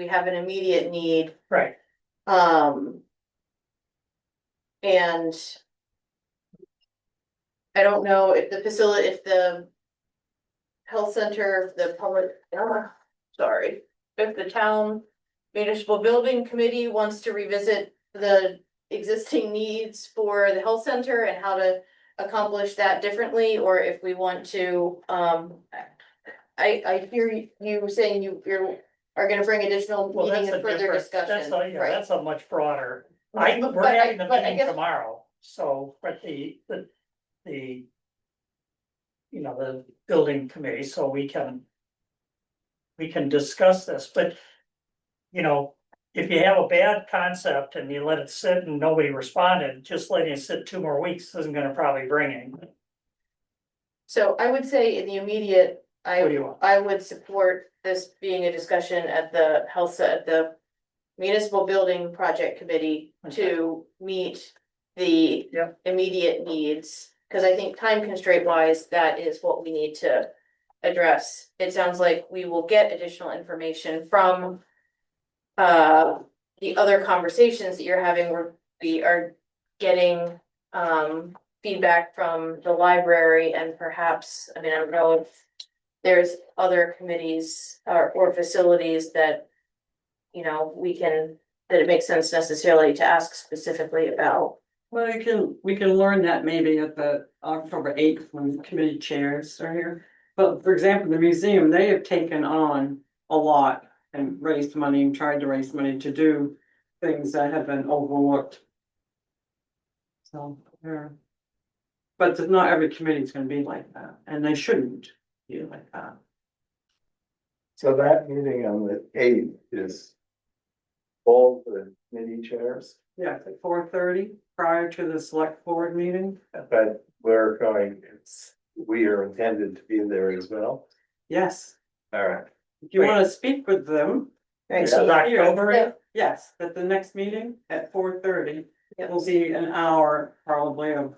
have an immediate need. Right, And I don't know if the facility, if the health center, the public, sorry, if the town municipal building committee wants to revisit the existing needs for the health center and how to accomplish that differently, or if we want to, I hear you saying are gonna bring additional well, that's meeting a and further different, discussion, that's a, yeah, right? that's a much broader. But We're I- having the but I meeting guess- tomorrow, so, but the. You know, the building committee, so we can. We can discuss this, but. You know, if you have a bad concept and you let it sit and nobody responded, just letting it sit 2 more weeks isn't gonna probably bring anything. So I would say in the immediate, What do you want? I would support this being a discussion at the at the municipal building project committee to meet the Yep. immediate needs. Cause I think time constraint wise, that is what we need to address. It sounds like we will get additional information from the other conversations that you're having, where we are getting feedback from the library, and perhaps, I mean, I don't know if there's other committees or facilities that, you know, that it makes sense necessarily to ask specifically about. Well, we can learn that maybe at the October 8th when the committee chairs are here. But for example, the museum, they have taken on a lot and raised money and tried to raise money to do things that have been overlooked. So, yeah. But not every committee is gonna be like that, and they shouldn't be like that. So that meeting on the 8th is all the committee chairs, Yeah, it's at 4:30 prior to the select board meeting. but we are intended to be there as well. Yes, All right. if you wanna speak with them. This is October, Yeah. Yes, at the next meeting at 4:30, Yep. it will be an hour probably of.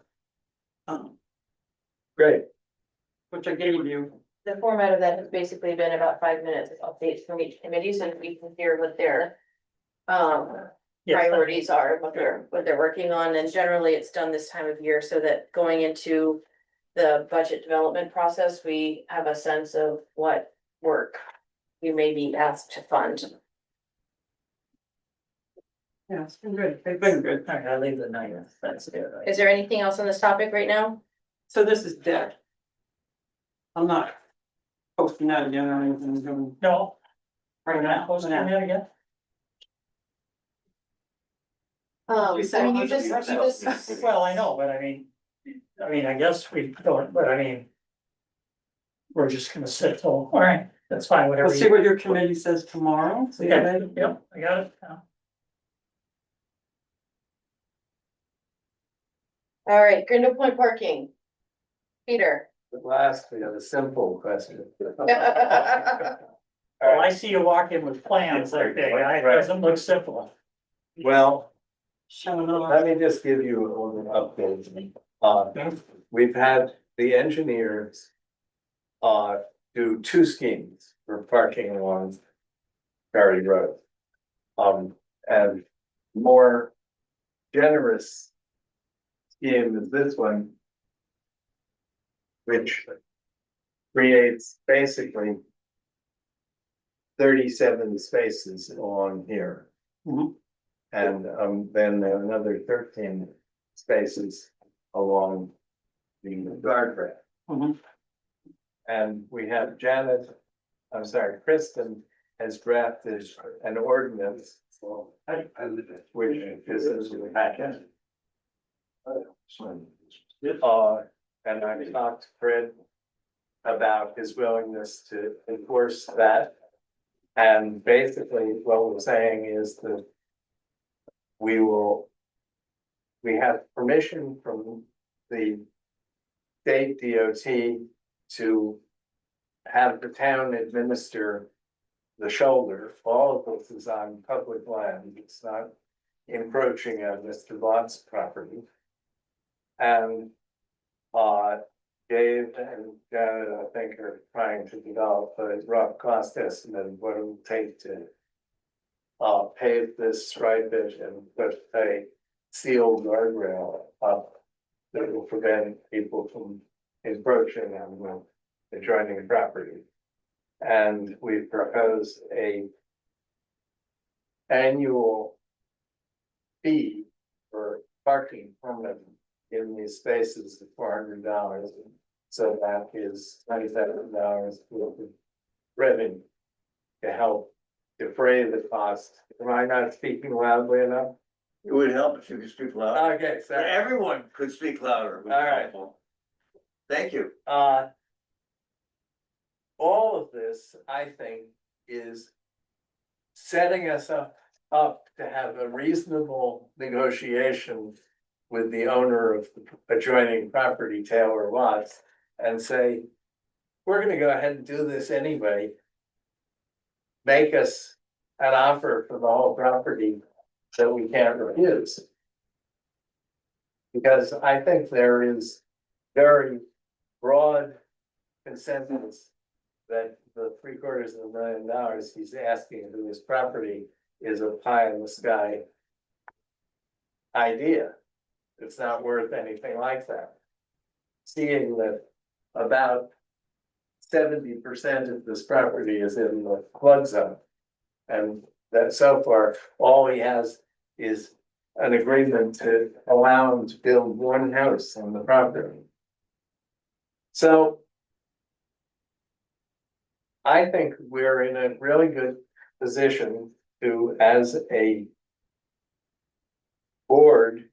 Great. Which I gave you. The format of that has basically been about 5 minutes of updates from each committee, so we can hear what their yes, priorities are, what they're working on, and generally it's done this time of year, so that going into the budget development process, we have a sense of what work we may be asked to fund. Yeah, it's been good. They've been good. I gotta leave the night, that's good. Is there anything else on this topic right now? So this is dead. I'm not posting that again or anything. I'm doing No, right we're now. not posting that again? I mean, you You just, Well, I know, but I mean, I guess we don't, but I mean. We're just gonna sit till, all right, that's fine, whatever. We'll see what your committee says tomorrow. See how Yeah, they- yep, I got it. Yeah. all right, Grindle Point parking. Peter. At last, we have a simple question. Well, I see you walk in with plans that day, it doesn't look simple. Well, Showing off. let me just give you a little update. We've had the engineers do 2 schemes for parking along Ferry Road. And more generous scheme is this one, which creates basically 37 spaces along here. Mhm. And then another 13 spaces along the guardrail. Mhm. And we have Kristen has drafted an ordinance. Which is in the packet. And I talked to Fred about his willingness to enforce that. And basically, what we're saying is that we have permission from the state DOT to have the town administer the shoulder. All of this is on public land. It's not encroaching on Mr. Lott's property. And Dave and Janet, I think, are trying to develop a rough cost estimate of what it will take to pave this, stripe it, and put a sealed guardrail up that will prevent people from encroaching on the adjoining property. And we propose a annual fee for parking permit in these spaces of $400. So that is $97 worth of revenue to help defray the cost. Am I not speaking loudly enough? It would help if you could speak louder. Okay, sorry. Everyone could speak louder. It would be All right. helpful. Thank you. All of this, I think, is setting us up to have a reasonable negotiation with the owner of the adjoining property, Taylor Lots, and say, we're gonna go ahead and do this anyway. Make us an offer for the whole property that we can't refuse. Because I think there is very broad consensus that the $750,000 he's asking for this property is a pie in the sky idea. It's not worth anything like that. Seeing that about 70% of this property is in the flood zone. And that so far, all he has is an agreement to allow him to build one house on the property. So I think we're in a really good position to, as a board,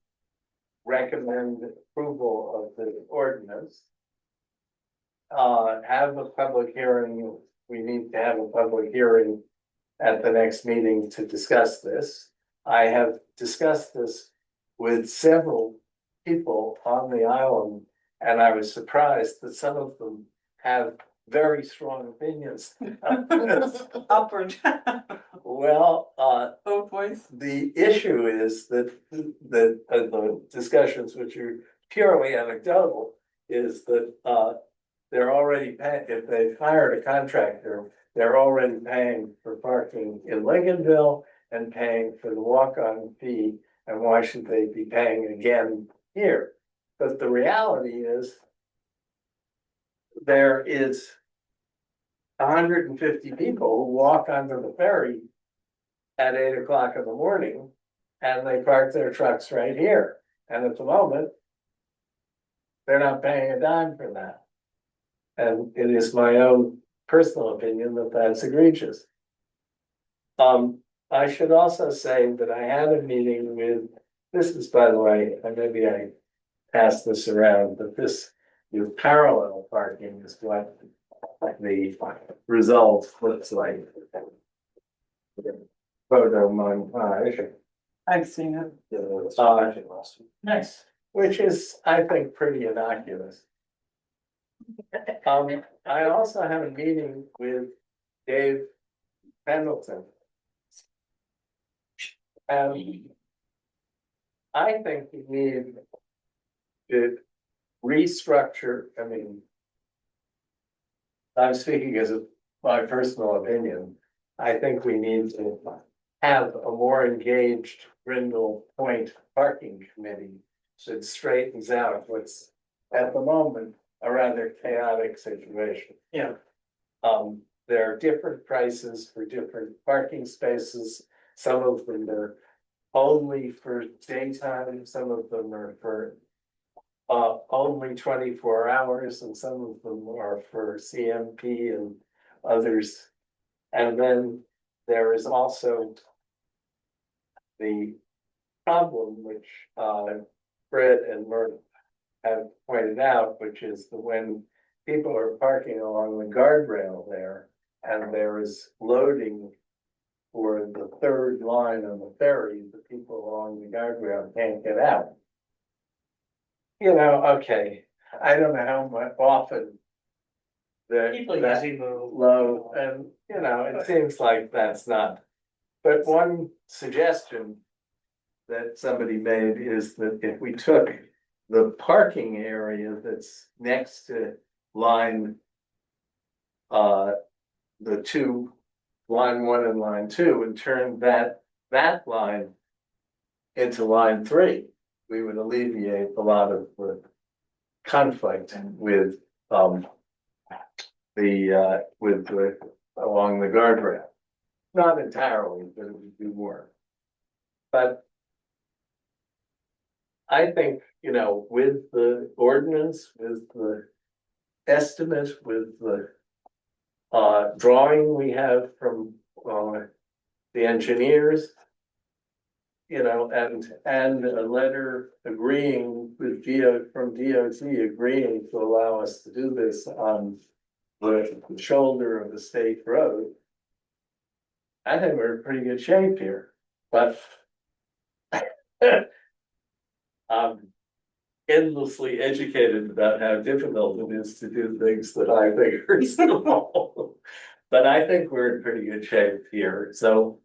recommend approval of the ordinance. Have a public hearing. We need to have a public hearing at the next meeting to discuss this. I have discussed this with several people on the island, and I was surprised that some of them have very strong opinions. Upward. Well, Both ways. the issue is that the discussions, which are purely anecdotal, is that they're already paying, if they've hired a contractor, they're already paying for parking in Lincolnville and paying for the walk-on fee, and why should they be paying again here? But the reality is there is 150 people who walk onto the ferry at 8 o'clock in the morning, and they park their trucks right here. And at the moment, they're not paying a dime for that. And it is my own personal opinion that that's egregious. I should also say that I had a meeting with, this is, by the way, and maybe I passed this around, but this, your parallel parking is what the result looks like. Photo montage. I've seen it. Nice. Which is, I think, pretty innocuous. I also had a meeting with Dave Pendleton. And I think we need to restructure, I mean, I'm speaking as my personal opinion. I think we need to have a more engaged Brindle Point parking committee that straightens out what's at the moment a rather chaotic situation. Yeah. There are different prices for different parking spaces. Some of them are only for daytime, some of them are for only 24 hours, and some of them are for CMP and others. And then there is also the problem which Fred and Mert have pointed out, which is that when people are parking along the guardrail there, and there is loading for the third line on the ferry, the people along the guardrail can't get out. You know, okay, I don't know how much often People that usually move. low, and, you know, it seems like that's not. But one suggestion that somebody made is that if we took the parking area that's next to line the two, line 1 and line 2, and turned that line into line 3, we would alleviate a lot of the conflict with the along the guardrail. Not entirely, but it would do more. But I think, you know, with the ordinance, with the estimate, with the drawing we have from the engineers, you know, and a letter agreeing with from DOT agreeing to allow us to do this on the shoulder of the state road. I think we're in pretty good shape here, but I'm endlessly educated about how difficult it is to do things that I think are reasonable. But I think we're in pretty good shape here, so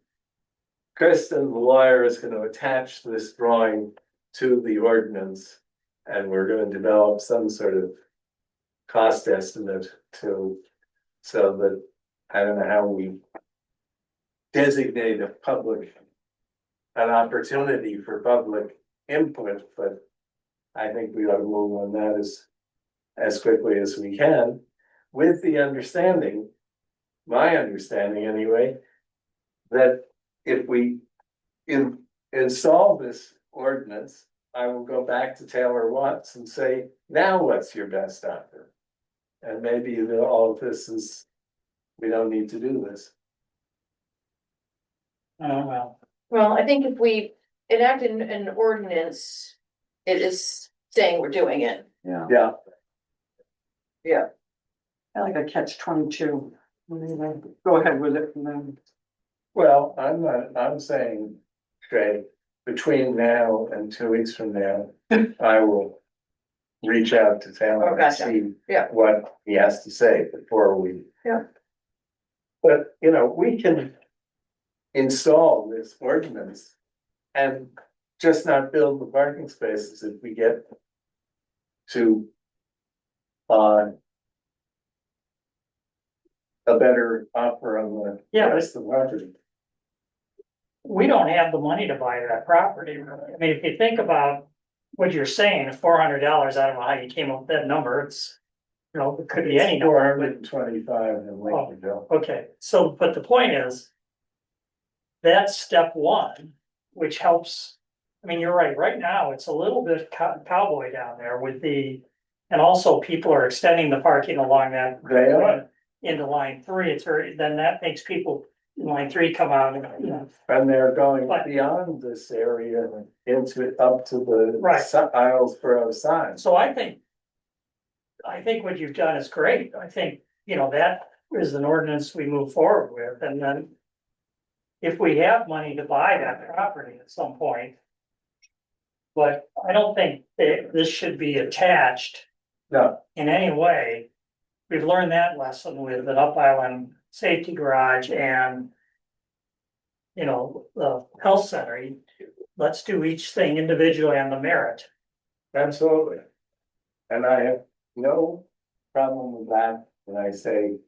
Kristen, the lawyer, is going to attach this drawing to the ordinance, and we're going to develop some sort of cost estimate so that, I don't know how we designate an opportunity for public input, but I think we ought to move on that as quickly as we can, with the understanding, my understanding anyway, that if we install this ordinance, I will go back to Taylor Watts and say, now what's your best offer? And maybe all of this is, we don't need to do this. Well, Well, I think if we enacted an ordinance, it is saying we're doing it. Yeah, Yeah, I like a catch-22. Go ahead with it and then. well, I'm saying, Trey, between now and 2 weeks from now, I will reach out to Taylor Oh, and gotcha. see Yeah. what he has to say before we. Yeah. But, you know, we can install this ordinance and just not build the parking spaces if we get to a better offer on the Yeah. rest of the property. we don't have the money to buy that property. I mean, if you think about what you're saying, $400, I don't know how you came up with that number, it's, you know, it could be any number. 425 in Lakeville. Okay, so, but the point is, that's step one, which helps, I mean, you're right now, it's a little bit cowboy down there with and also people are extending the parking along that. They are. Into line 3, it's very, then that makes people in line 3 come out and, you know. And they're going But- beyond this area into up to the Right. Islesboro sign. So I think what you've done is great. I think, you know, that is an ordinance we move forward with, and then if we have money to buy that property at some point. But I don't think that this should be attached No, in any way. We've learned that lesson with an Up Island safety garage and, you know, the health center. Let's do each thing individually on the merit. absolutely. And I have no problem with that. And I say,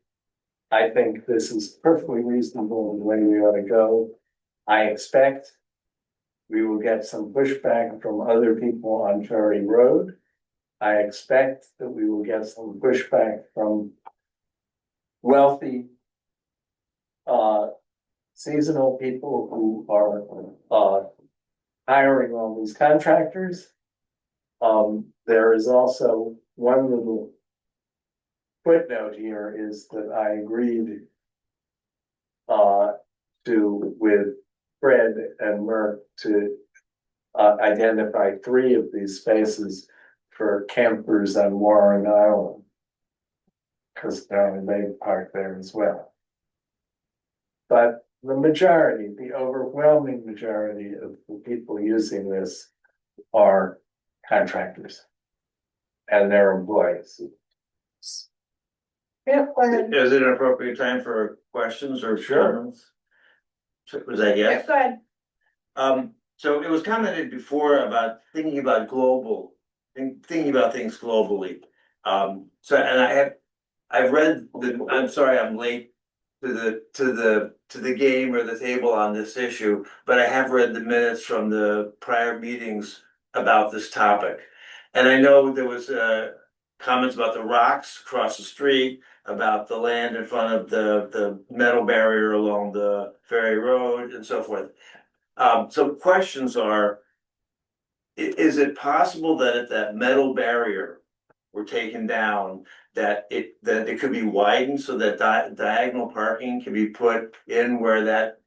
I think this is perfectly reasonable the way we ought to go. I expect we will get some pushback from other people on Ferry Road. I expect that we will get some pushback from wealthy seasonal people who are hiring all these contractors. There is also one little footnote here is that I agreed with Fred and Merck to identify 3 of these spaces for campers on Warren Island. Cause apparently they park there as well. But the majority, the overwhelming majority of the people using this are contractors. And their employees. Yeah, go ahead. Is it an appropriate time for questions or Sure. comments? So, was that Yeah, yes? go ahead. So it was commented before about thinking about thinking about things globally. So, and I've read I'm sorry, I'm late to the game or the table on this issue, but I have read the minutes from the prior meetings about this topic. And I know there was, comments about the rocks across the street, about the land in front of the metal barrier along the ferry road and so forth. So questions are, is it possible that if that metal barrier were taken down, that it could be widened so that diagonal parking can be put in where that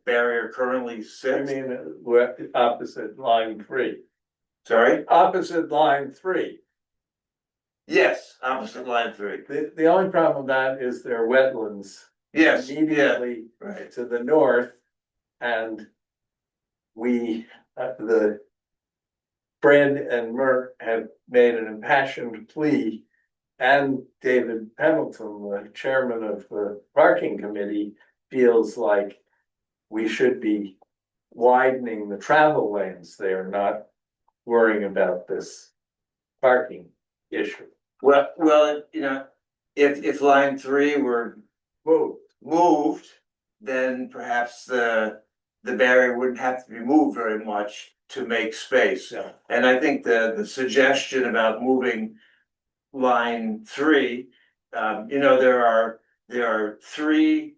barrier currently I sits? mean, we're opposite line 3. Sorry? Opposite line 3. Yes, opposite line 3. The only problem with that is there are wetlands. Yes, yeah, Immediately right. to the north. And we, the Fred and Merck have made an impassioned plea. And David Pendleton, the chairman of the parking committee, feels like we should be widening the travel lanes there, not worrying about this parking issue. Well, you know, if line 3 were moved, then perhaps the barrier wouldn't have to be moved very much to make space. Yeah. And I think the suggestion about moving line 3, you know, there are 3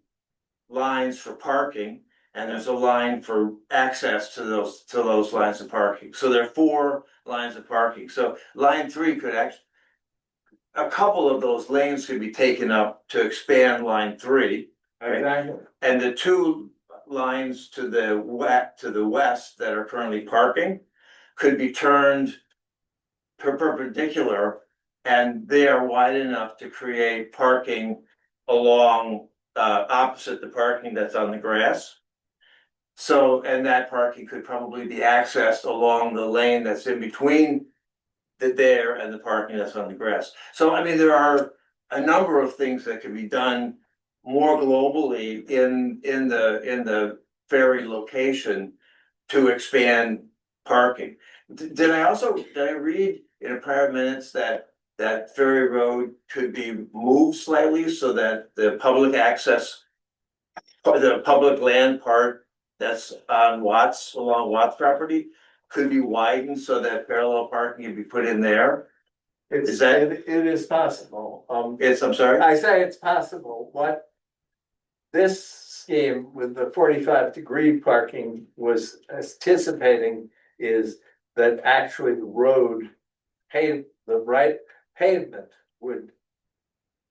lines for parking, and there's a line for access to those lines of parking. So there are 4 lines of parking. So line 3 could actually, a couple of those lanes could be taken up to expand line 3. Exactly. And the 2 lines to the west that are currently parking could be turned perpendicular, and they are wide enough to create parking along opposite the parking that's on the grass. So, and that parking could probably be accessed along the lane that's in between there and the parking that's on the grass. So, I mean, there are a number of things that can be done more globally in the ferry location to expand parking. Did I read in a prior minutes that ferry road could be moved slightly so that the public access, the public land part that's on Watts, along Watts property, could be widened so that parallel parking could be put in there? Is that- It is possible. I'm sorry? I say it's possible. What this scheme with the 45-degree parking was anticipating is that actually the road the right pavement would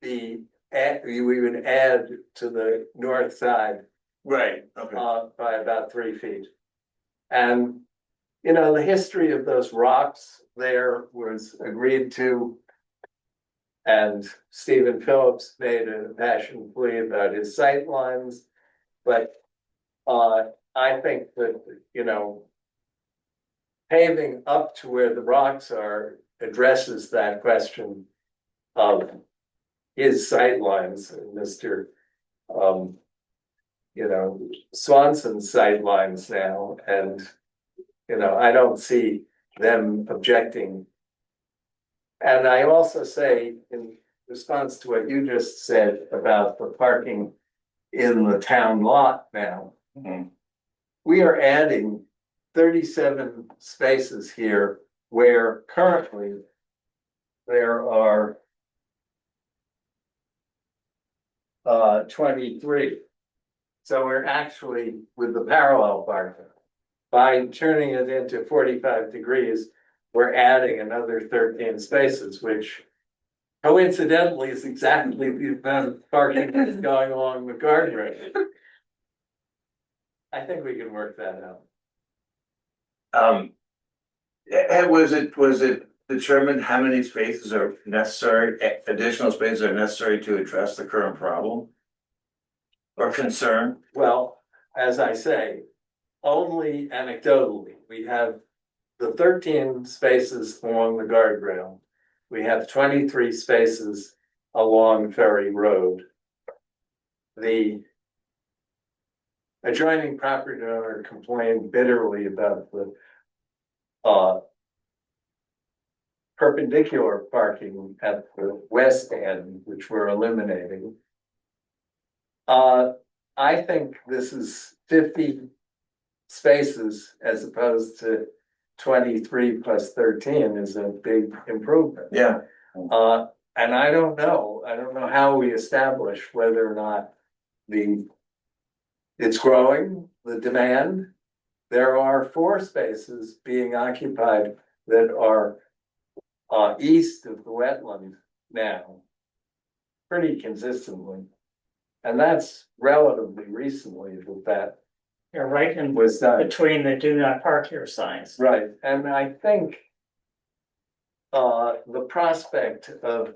be we would add to the north side Right, okay. by about 3 feet. And you know, the history of those rocks there was agreed to. And Stephen Phillips made a passion plea about his sight lines. But I think that, you know, paving up to where the rocks are addresses that question of his sight lines, and Mr. You know, Swanson's sight lines now, and you know, I don't see them objecting. And I also say, in response to what you just said about the parking in the town lot now, we are adding 37 spaces here where currently there are 23. So we're actually, with the parallel parking, by turning it into 45 degrees, we're adding another 13 spaces, which coincidentally is exactly the amount of parking that's going along the guardrail. I think we can work that out. And was it determined how many spaces are necessary, additional spaces are necessary to address the current problem? Or concern? Well, as I say, only anecdotally, we have the 13 spaces along the guardrail. We have 23 spaces along Ferry Road. The adjoining property owner complained bitterly about the perpendicular parking at the west end, which we're eliminating. I think this is 50 spaces as opposed to 23 plus 13 is a big improvement. Yeah. And I don't know how we establish whether or not it's growing, the demand. There are 4 spaces being occupied that are east of the wetland now, pretty consistently. And that's relatively recently that You're right in was done. between the do not park here signs. Right, and I think the prospect of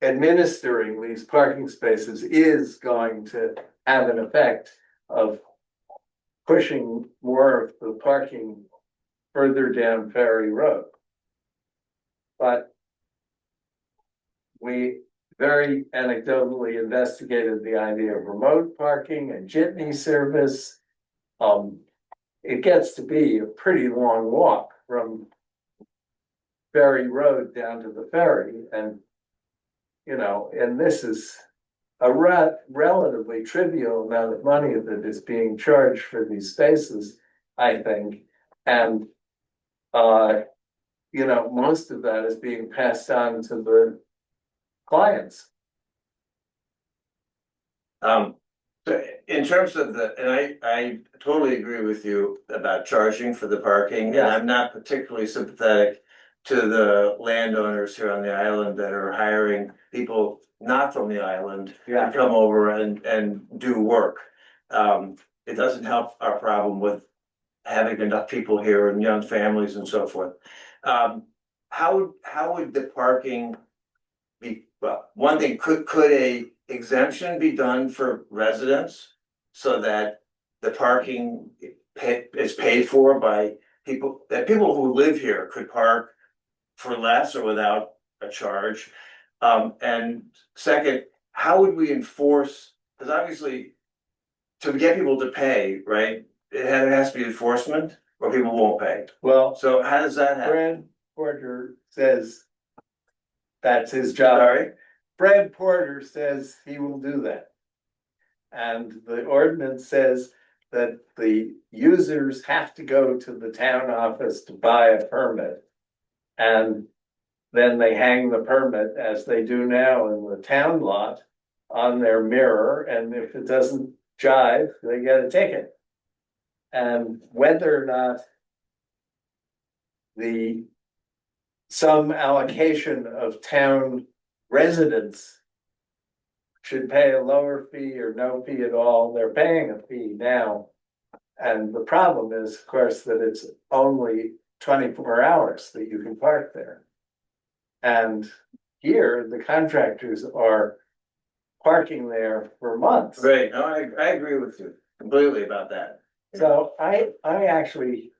administering these parking spaces is going to have an effect of pushing more of the parking further down Ferry Road. But we very anecdotally investigated the idea of remote parking and jitney service. It gets to be a pretty long walk from Ferry Road down to the ferry, and and this is a relatively trivial amount of money that is being charged for these spaces, I think, and most of that is being passed on to the clients. In terms of and I totally agree with you about charging for the parking, and Yeah. I'm not particularly sympathetic to the landowners here on the island that are hiring people not from the island to come over and do work. It doesn't help our problem with having enough people here and young families and so forth. How would the parking be, well, one thing, could a exemption be done for residents so that the parking is paid for by people, that people who live here could park for less or without a charge? And second, how would we enforce, because obviously to get people to pay, right, it has to be enforcement or people won't pay. Well, So how does that happen? Brad Porter says that's his job. Sorry? Brad Porter says he will do that. And the ordinance says that the users have to go to the town office to buy a permit. And then they hang the permit, as they do now in the town lot, on their mirror, and if it doesn't jive, they get a ticket. And whether or not some allocation of town residents should pay a lower fee or no fee at all, they're paying a fee now. And the problem is, of course, that it's only 24 hours that you can park there. And here, the contractors are parking there for months. Right, no, I agree with you completely about that. So I actually,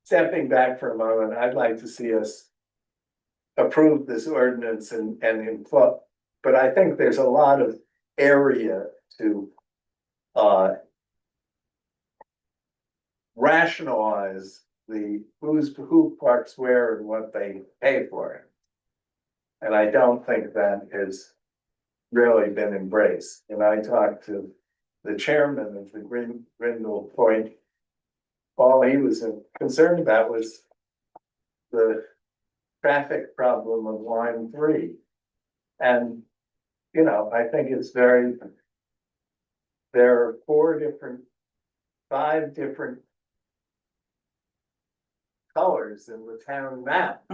stepping back for a moment, I'd like to see us approve this ordinance and implement, but I think there's a lot of area to rationalize who parks where and what they pay for it. And I don't think that has really been embraced. And I talked to the chairman of the Grindle Point. All he was concerned about was the traffic problem of line 3. And, I think it's there are 5 different colors in the town map.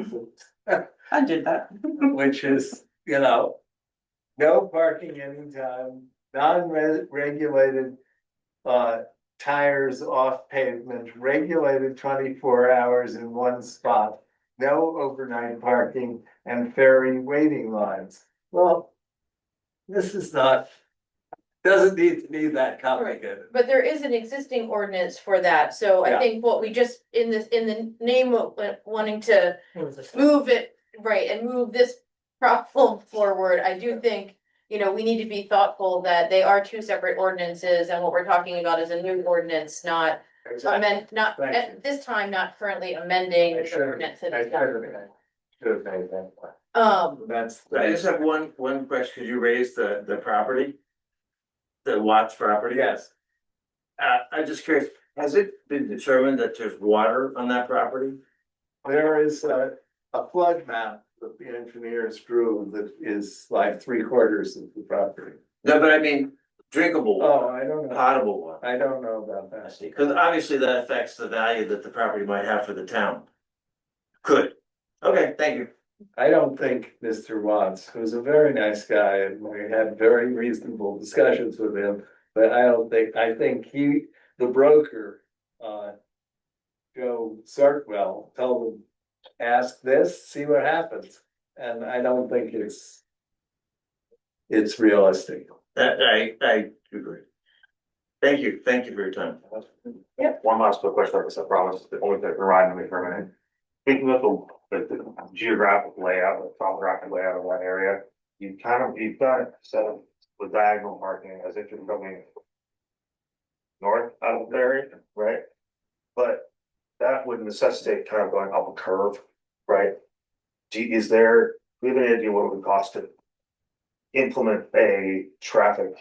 I did that. Which is, no parking anytime, non-regulated tires off pavement, regulated 24 hours in one spot, no overnight parking and ferry waiting lines. Well, this is not, doesn't need to be that complicated. But there is an existing ordinance for that, so I Yeah. think what we just, in the name of wanting to It was a- move it, right, and move this problem forward, I do think, you know, we need to be thoughtful that they are two separate ordinances, and what we're talking about is a new ordinance, not not, Thank at this time, not currently amending I the should've- ordinance. I should have made that one. That's. I just have one question. Could you raise the property? The Watts property? Yes, I'm just curious, has it been determined that there's water on that property? there is a flood map that the engineers drew that is like 3/4 of the property. No, but I mean drinkable, Oh, I don't know. potable water. I don't know about that. Because obviously that affects the value that the property might have for the town. Could. Okay, thank you. I don't think Mr. Watts, who's a very nice guy, and we had very reasonable discussions with him, but I think he, the broker, Joe Sartwell, told him, ask this, see what happens, and I don't think it's realistic. I agree. Thank you for your time. One last quick question, like I said, promise, the only thing reminding me for a minute. Thinking of the geographic layout, the topographic layout of that area, you've got it set up with diagonal parking as if you're coming north out of the area, right? But that would necessitate kind of going up a curve, right? Do you have any idea what it would cost to implement a traffic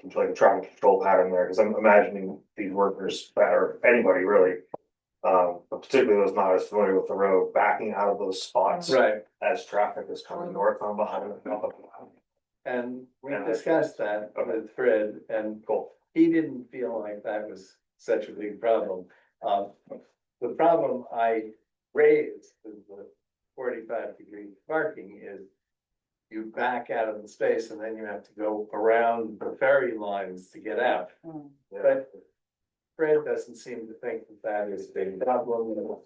control pattern there? Because I'm imagining these workers, or anybody really, but particularly those not as familiar with the road, backing out of those spots Right, as traffic is coming north on behind them. and we discussed that with Fred, and he didn't feel like that was such a big problem. The problem I raised with the 45-degree parking is you back out of the space and then you have to go around the ferry lines to get out. But Fred doesn't seem to think that is a big problem.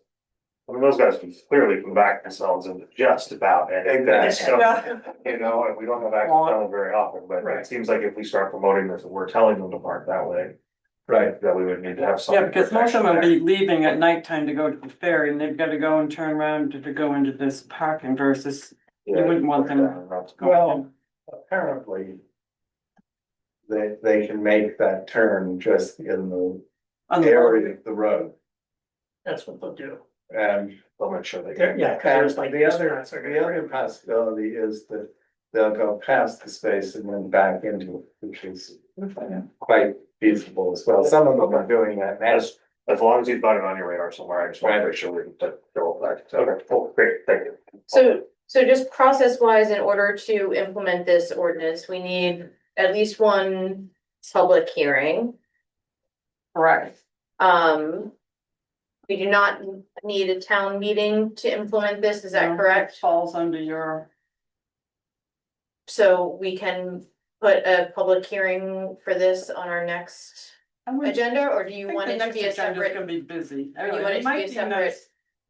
I mean, those guys can clearly come back themselves into just about anything, Exactly. so, you know, and we don't have access to them very often, but Right. it seems like if we start promoting this, and we're telling them to park that way, Right, that we would need to have some. Yeah, because most of them will protection be leaving at nighttime to go to the ferry, and they've got to go and turn around to go into this parking versus, there. you wouldn't want them- That's- well, apparently they can make that turn just in the on the area of the road. That's what they'll do. And They'll make sure they. There- Yeah, cause there's like. the other, restaurants are the other possibility is that they'll go past the space and then back into it, which is quite feasible as well. Some of them are doing that now. As long as he's got it on your radar somewhere, I just want to make sure we can go back. Okay, cool, great, thank you. So just process wise, in order to implement this ordinance, we need at least one public hearing. Correct. We do not need a town meeting to implement this, is that No, correct? it Falls under your, So we can put a public hearing for this on our next I would agenda, or do think you the want it to next be a agenda's separate, gonna be busy. or do you want it to be might a separate nice-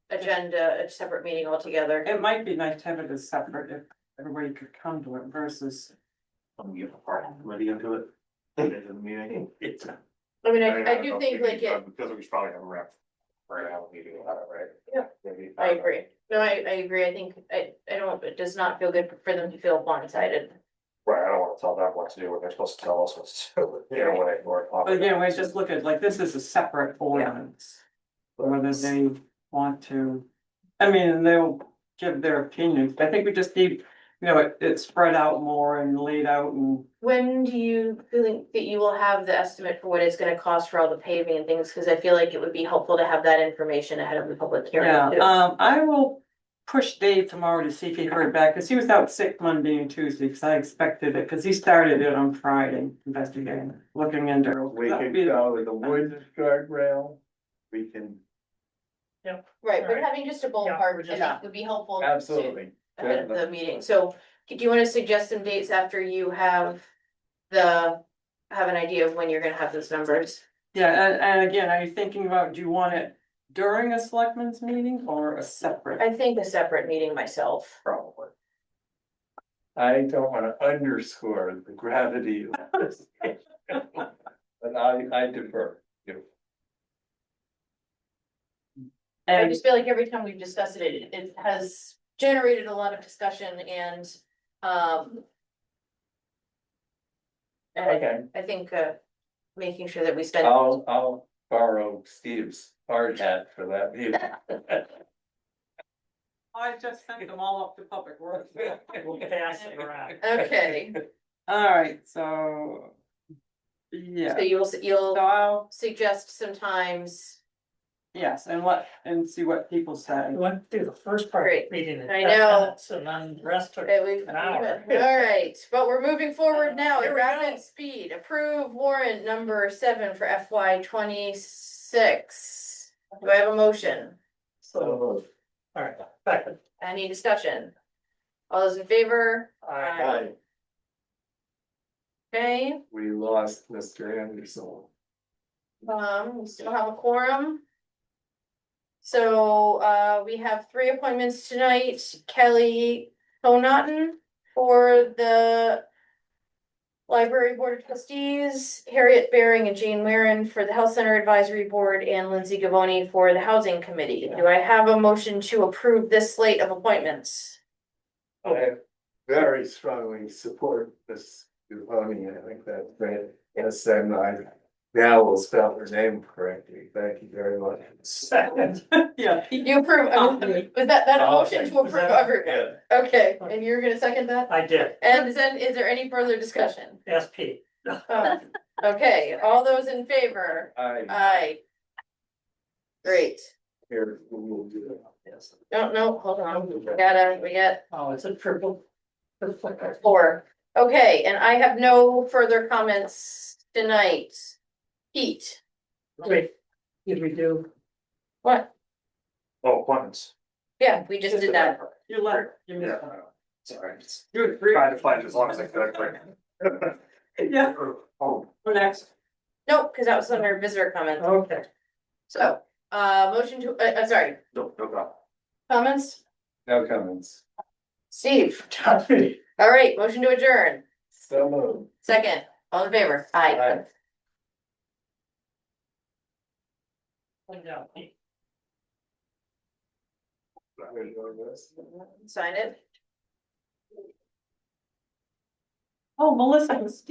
agenda, a separate meeting altogether? It might be nice to have it as separate if everybody could come to it versus. I'm gonna get the part ready into it. Into the meeting. I mean, I do think like it, Because we should probably have a rep. Right, have a meeting about it, right? Yeah. Maybe. I agree. No, I agree. I think, I don't, it does not feel good for them to feel blindsided. Right, I don't wanna tell them what to do, when they're supposed to tell us what to do, you know, when they. But again, we just look at, like, this is a separate ordinance. Whether they want to, I mean, they'll give their opinions, I think we just need, you know, it's spread out more and laid out and. When do you think that you will have the estimate for what it's gonna cost for all the paving and things? Cause I feel like it would be helpful to have that information ahead of the public hearing Yeah, too. I will push Dave tomorrow to see if he heard back, cause he was out sick Monday and Tuesday, cause I expected it, cause he started it on Friday, investigating, looking into. We That'd can be the- go with the wood guardrail, we can, Right, but Right. having just a Yeah, ballpark, I yeah. think would be helpful. to- absolutely. Ahead of the meeting, so do you wanna suggest some dates after you have an idea of when you're gonna have those numbers? Yeah, and again, are you thinking about, do you want it during a selectmen's meeting or a separate? I think a separate meeting myself. Probably. I don't wanna underscore the gravity of this. But I defer. You. I And just feel like every time we've discussed it, it has generated a lot of discussion and, um. and Okay, I think, making sure that we spend, I'll borrow Steve's hard hat for that meeting. I just sent them all up to Public Works. We'll pass it around. okay, All right, so. Yeah, so you'll so I'll, suggest sometimes, yes, and see what people say. We went through the first part of Great. the meeting. in I 10 know. minutes, And then the rest took. okay, we've, An hour. all right, but we're moving forward now Here at we rapid go. speed. Approve warrant number 7 for FY 26. Do I have a motion? So, all right, second. Any discussion? All those in favor? Aye. Okay, We lost Mr. Anderson. we still have a quorum. So, we have 3 appointments tonight. Kelly Conotton for the Library Board of Trustees, Harriet Baring and Jane Warren for the Health Center Advisory Board, and Lindsay Gavoni for the Housing Committee. Do I have a motion to approve this slate of appointments? I very strongly support this voting. I think that's great. Yes, and I now will spell her name correctly. Thank you very much. Second. Yeah. You approve, was that a Oh, motion to was approve that- everyone? Yeah. Okay, and you're gonna second that? I did, And is there any further discussion? SP. Oh, okay, all those in favor? I Aye. Great. here we will do it. Yes. No, hold on. We got Oh, it's a triple. 4. Okay, and I have no further comments tonight. Pete, Wait, did we do? what? Oh, appointments. Yeah, we just did that. You let, you Yeah. missed. Sorry. You're Trying to find it as long as I could. Yeah, Oh, we're next. Nope, because that was under visitor comments. Okay. So, motion to, sorry, no problem. comments? No comments. Steve, all right, motion to adjourn. So moved. Second, all in favor? Aye. Sign it. Oh, Melissa,